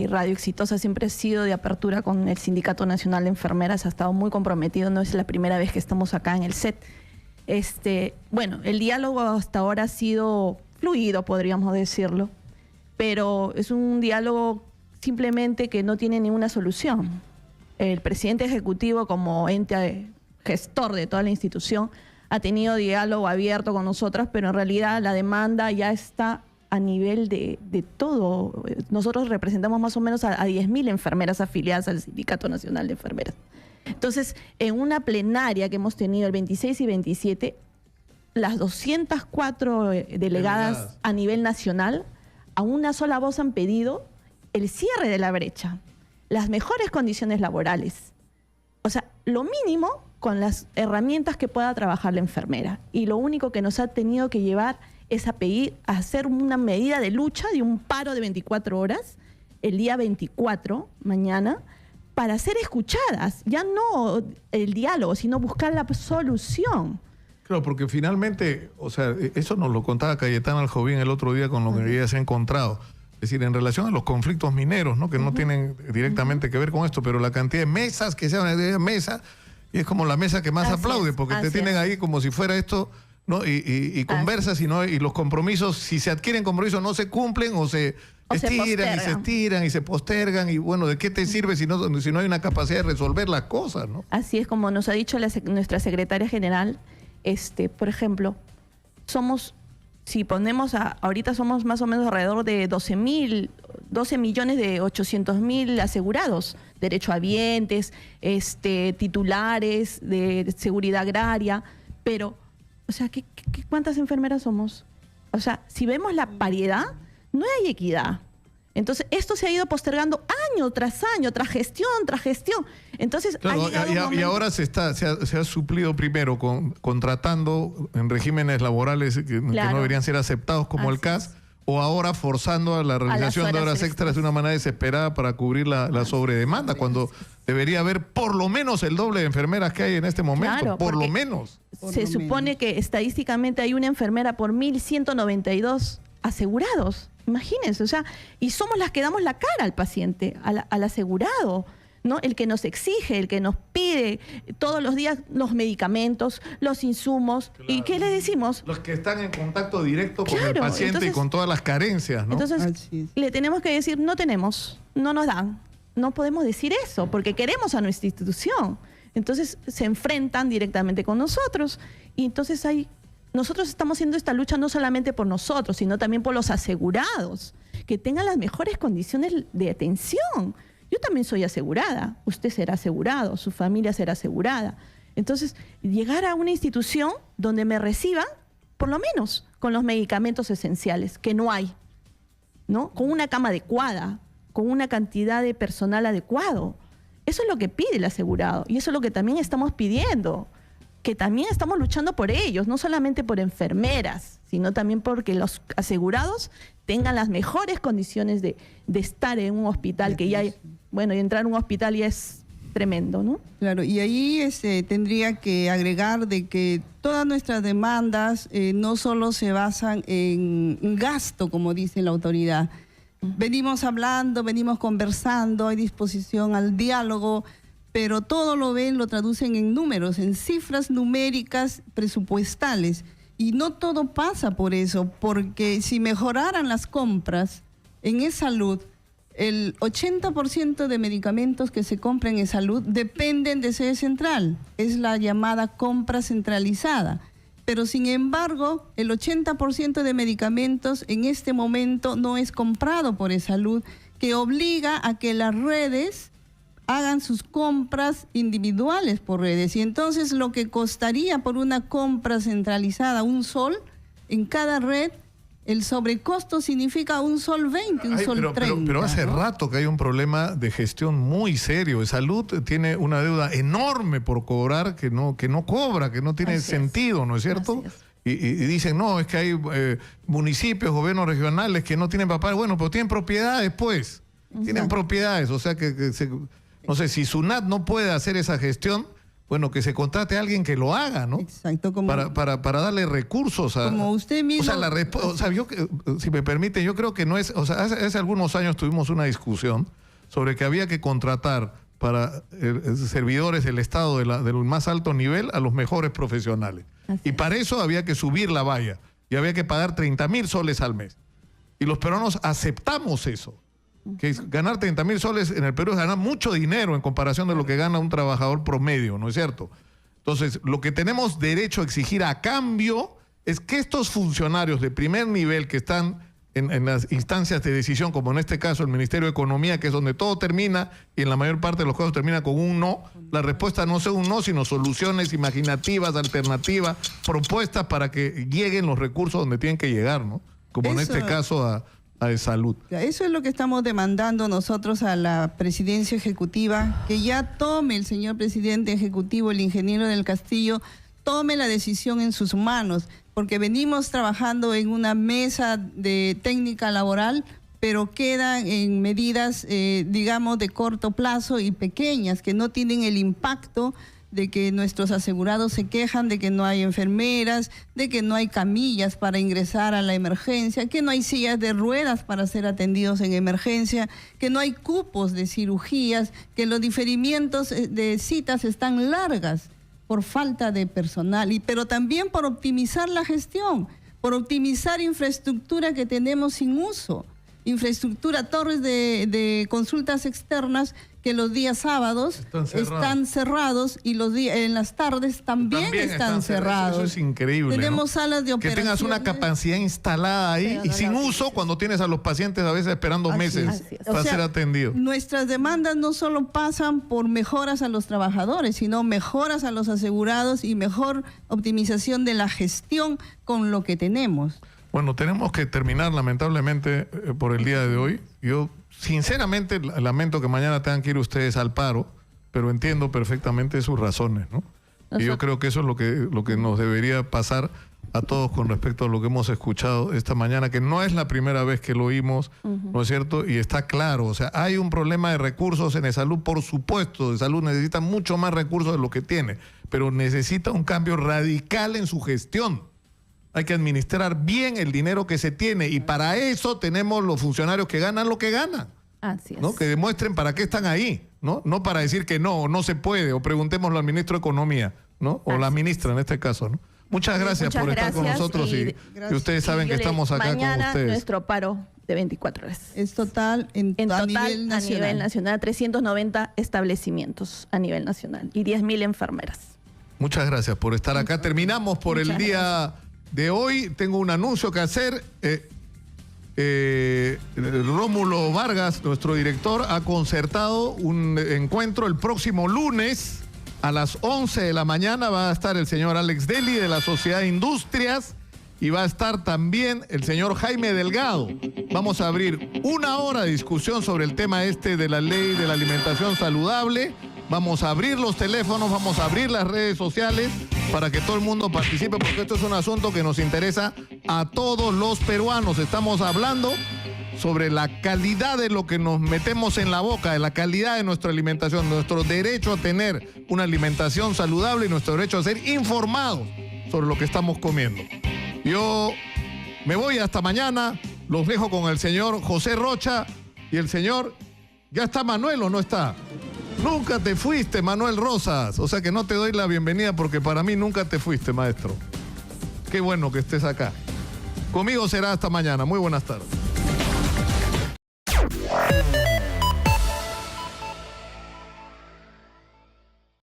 [SPEAKER 15] Radio Exitosa siempre ha sido de apertura con el Sindicato Nacional de Enfermeras, ha estado muy comprometido, no es la primera vez que estamos acá en el set. Bueno, el diálogo hasta ahora ha sido fluido, podríamos decirlo, pero es un diálogo simplemente que no tiene ninguna solución. El presidente ejecutivo, como ente gestor de toda la institución, ha tenido diálogo abierto con nosotras, pero en realidad la demanda ya está a nivel de todo. Nosotros representamos más o menos a 10.000 enfermeras afiliadas al Sindicato Nacional de Enfermeras. Entonces, en una plenaria que hemos tenido el 26 y 27, las 204 delegadas a nivel nacional, a una sola voz han pedido el cierre de la brecha, las mejores condiciones laborales. O sea, lo mínimo con las herramientas que pueda trabajar la enfermera. Y lo único que nos ha tenido que llevar es a pedir, a hacer una medida de lucha de un paro de 24 horas, el día 24, mañana, para ser escuchadas. Ya no el diálogo, sino buscar la solución.
[SPEAKER 2] Claro, porque finalmente, o sea, eso nos lo contaba Cayetana Aljovín el otro día con lo que ella se ha encontrado. Es decir, en relación a los conflictos mineros, ¿no? Que no tienen directamente que ver con esto, pero la cantidad de mesas que se hablan de mesa, y es como la mesa que más aplaude, porque te tienen ahí como si fuera esto, ¿no? Y conversas y los compromisos, si se adquieren compromisos, no se cumplen o se estiran y se estiran y se postergan. Y bueno, ¿de qué te sirve si no hay una capacidad de resolver las cosas, ¿no?
[SPEAKER 15] Así es, como nos ha dicho nuestra secretaria general, por ejemplo, si ponemos ahorita somos más o menos alrededor de 12.800.000 asegurados, derechohabientes, titulares de seguridad agraria, pero, o sea, ¿cuántas enfermeras somos? O sea, si vemos la paridad, no hay equidad. Entonces, esto se ha ido postergando año tras año, tras gestión. Entonces,
[SPEAKER 2] claro, y ahora se ha suplido primero contratando en regímenes laborales que no deberían ser aceptados como el CAS, o ahora forzando a la realización de horas extras de una manera desesperada para cubrir la sobredemanda, cuando debería haber por lo menos el doble de enfermeras que hay en este momento,
[SPEAKER 15] claro,
[SPEAKER 2] por lo menos.
[SPEAKER 15] Se supone que estadísticamente hay una enfermera por 1.192 asegurados. Imagínense, o sea, y somos las que damos la cara al paciente, al asegurado, ¿no? El que nos exige, el que nos pide todos los días los medicamentos, los insumos. Claro. ¿Y qué le decimos?
[SPEAKER 2] Los que están en contacto directo con el paciente y con todas las carencias, ¿no?
[SPEAKER 15] Entonces, le tenemos que decir, no tenemos, no nos dan. No podemos decir eso, porque queremos a nuestra institución. Entonces, se enfrentan directamente con nosotros. Y entonces nosotros estamos haciendo esta lucha no solamente por nosotros, sino también por los asegurados, que tengan las mejores condiciones de atención. Yo también soy asegurada, usted será asegurado, su familia será asegurada. Entonces, llegar a una institución donde me reciban, por lo menos, con los medicamentos esenciales, que no hay, ¿no? Con una cama adecuada, con una cantidad de personal adecuado. Eso es lo que pide el asegurado y eso es lo que también estamos pidiendo, que también estamos luchando por ellos, no solamente por enfermeras, sino también porque los asegurados tengan las mejores condiciones de estar en un hospital, que ya hay, bueno, y entrar en un hospital ya es tremendo, ¿no?
[SPEAKER 14] Claro, y ahí tendría que agregar de que todas nuestras demandas no solo se basan en gasto, como dice la autoridad. Venimos hablando, venimos conversando, hay disposición al diálogo, pero todo lo traducen en números, en cifras numéricas presupuestales. Y no todo pasa por eso, porque si mejoraran las compras en salud, el 80% de medicamentos que se compran en salud dependen de sede central. Es la llamada compra centralizada. Pero sin embargo, el 80% de medicamentos en este momento no es comprado por salud, que obliga a que las redes hagan sus compras individuales por redes. Y entonces lo que costaría por una compra centralizada $1 en cada red, el sobrecosto significa $1.20, $1.30.
[SPEAKER 2] Pero hace rato que hay un problema de gestión muy serio. Salud tiene una deuda enorme por cobrar que no cobra, que no tiene sentido, ¿no es cierto? Y dicen, no, es que hay municipios, gobiernos regionales que no tienen papel. Bueno, pero tienen propiedades, pues. Tienen propiedades, o sea que no sé, si SUNAT no puede hacer esa gestión, bueno, que se contrate a alguien que lo haga, ¿no?
[SPEAKER 14] Exacto, como
[SPEAKER 2] para darle recursos a...
[SPEAKER 14] Como usted mismo...
[SPEAKER 2] O sea, si me permite, yo creo que no es... O sea, hace algunos años tuvimos una discusión sobre que había que contratar para servidores del Estado del más alto nivel a los mejores profesionales. Y para eso había que subir la valla y había que pagar 30.000 soles al mes. Y los peruanos aceptamos eso. Que ganar 30.000 soles en el Perú es ganar mucho dinero en comparación de lo que gana un trabajador promedio, ¿no es cierto? Entonces, lo que tenemos derecho a exigir a cambio es que estos funcionarios de primer nivel que están en las instancias de decisión, como en este caso el Ministerio de Economía, que es donde todo termina y en la mayor parte de los casos termina con un no, la respuesta no sea un no, sino soluciones imaginativas, alternativas, propuestas para que lleguen los recursos donde tienen que llegar, ¿no? Como en este caso a salud.
[SPEAKER 14] Eso es lo que estamos demandando nosotros a la presidencia ejecutiva, que ya tome el señor presidente ejecutivo, el ingeniero del Castillo, tome la decisión en sus manos, porque venimos trabajando en una mesa de técnica laboral, pero quedan en medidas, digamos, de corto plazo y pequeñas, que no tienen el impacto de que nuestros asegurados se quejan de que no hay enfermeras, de que no hay camillas para ingresar a la emergencia, que no hay sillas de ruedas para ser atendidos en emergencia, que no hay cupos de cirugías, que los diferimientos de citas están largas por falta de personal, pero también por optimizar la gestión, por optimizar infraestructura que tenemos sin uso, infraestructura, torres de consultas externas que los días sábados están cerrados y en las tardes también están cerrados.
[SPEAKER 2] Eso es increíble.
[SPEAKER 14] Tenemos salas de
[SPEAKER 2] que
[SPEAKER 14] operaciones.
[SPEAKER 2] tengas una capacidad instalada ahí y sin uso cuando tienes a los pacientes a veces esperando meses para ser atendidos.
[SPEAKER 14] Nuestras demandas no solo pasan por mejoras a los trabajadores, sino mejoras a los asegurados y mejor optimización de la gestión con lo que tenemos.
[SPEAKER 2] Bueno, tenemos que terminar lamentablemente por el día de hoy. Yo sinceramente lamento que mañana tengan que ir ustedes al paro, pero entiendo perfectamente sus razones, ¿no? Y yo creo que eso es lo que nos debería pasar a todos con respecto a lo que hemos escuchado esta mañana, que no es la primera vez que lo oímos, ¿no es cierto? Y está claro, o sea, hay un problema de recursos en salud, por supuesto, de salud necesita mucho más recursos de lo que tiene, pero necesita un cambio radical en su gestión. Hay que administrar bien el dinero que se tiene y para eso tenemos los funcionarios que ganan lo que ganan.
[SPEAKER 15] Así es.
[SPEAKER 2] ¿No? Que demuestren para qué están ahí, ¿no? No para decir que no se puede, o preguntémoslo al ministro de Economía, ¿no? O la ministra en este caso, ¿no? Muchas gracias por estar con nosotros y ustedes saben que estamos acá con ustedes.
[SPEAKER 15] Mañana nuestro paro de 24 horas.
[SPEAKER 14] Es total a nivel nacional.
[SPEAKER 15] A nivel nacional, 390 establecimientos a nivel nacional y 10.000 enfermeras.
[SPEAKER 2] Muchas gracias por estar acá. Terminamos por el día de hoy. Tengo un anuncio que hacer. Rómulo Vargas, nuestro director, ha concertado un encuentro el próximo lunes a las 11 de la mañana. Va a estar el señor Alex Deli de la Sociedad de Industrias y va a estar también el señor Jaime Delgado. Vamos a abrir 1 hora de discusión sobre el tema de la ley de la alimentación saludable. Vamos a abrir los teléfonos, vamos a abrir las redes sociales para que todo el mundo participe, porque esto es un asunto que nos interesa a todos los peruanos. Estamos hablando sobre la calidad de lo que nos metemos en la boca, de la calidad de nuestra alimentación, nuestro derecho a tener una alimentación saludable y nuestro derecho a ser informados sobre lo que estamos comiendo. Yo me voy hasta mañana, los dejo con el señor José Rocha y el señor, ¿ya está Manuel o no está? Nunca te fuiste, Manuel Rosas. O sea que no te doy la bienvenida porque para mí nunca te fuiste, maestro. Qué bueno que estés acá. Conmigo será hasta mañana. Muy buenas tardes.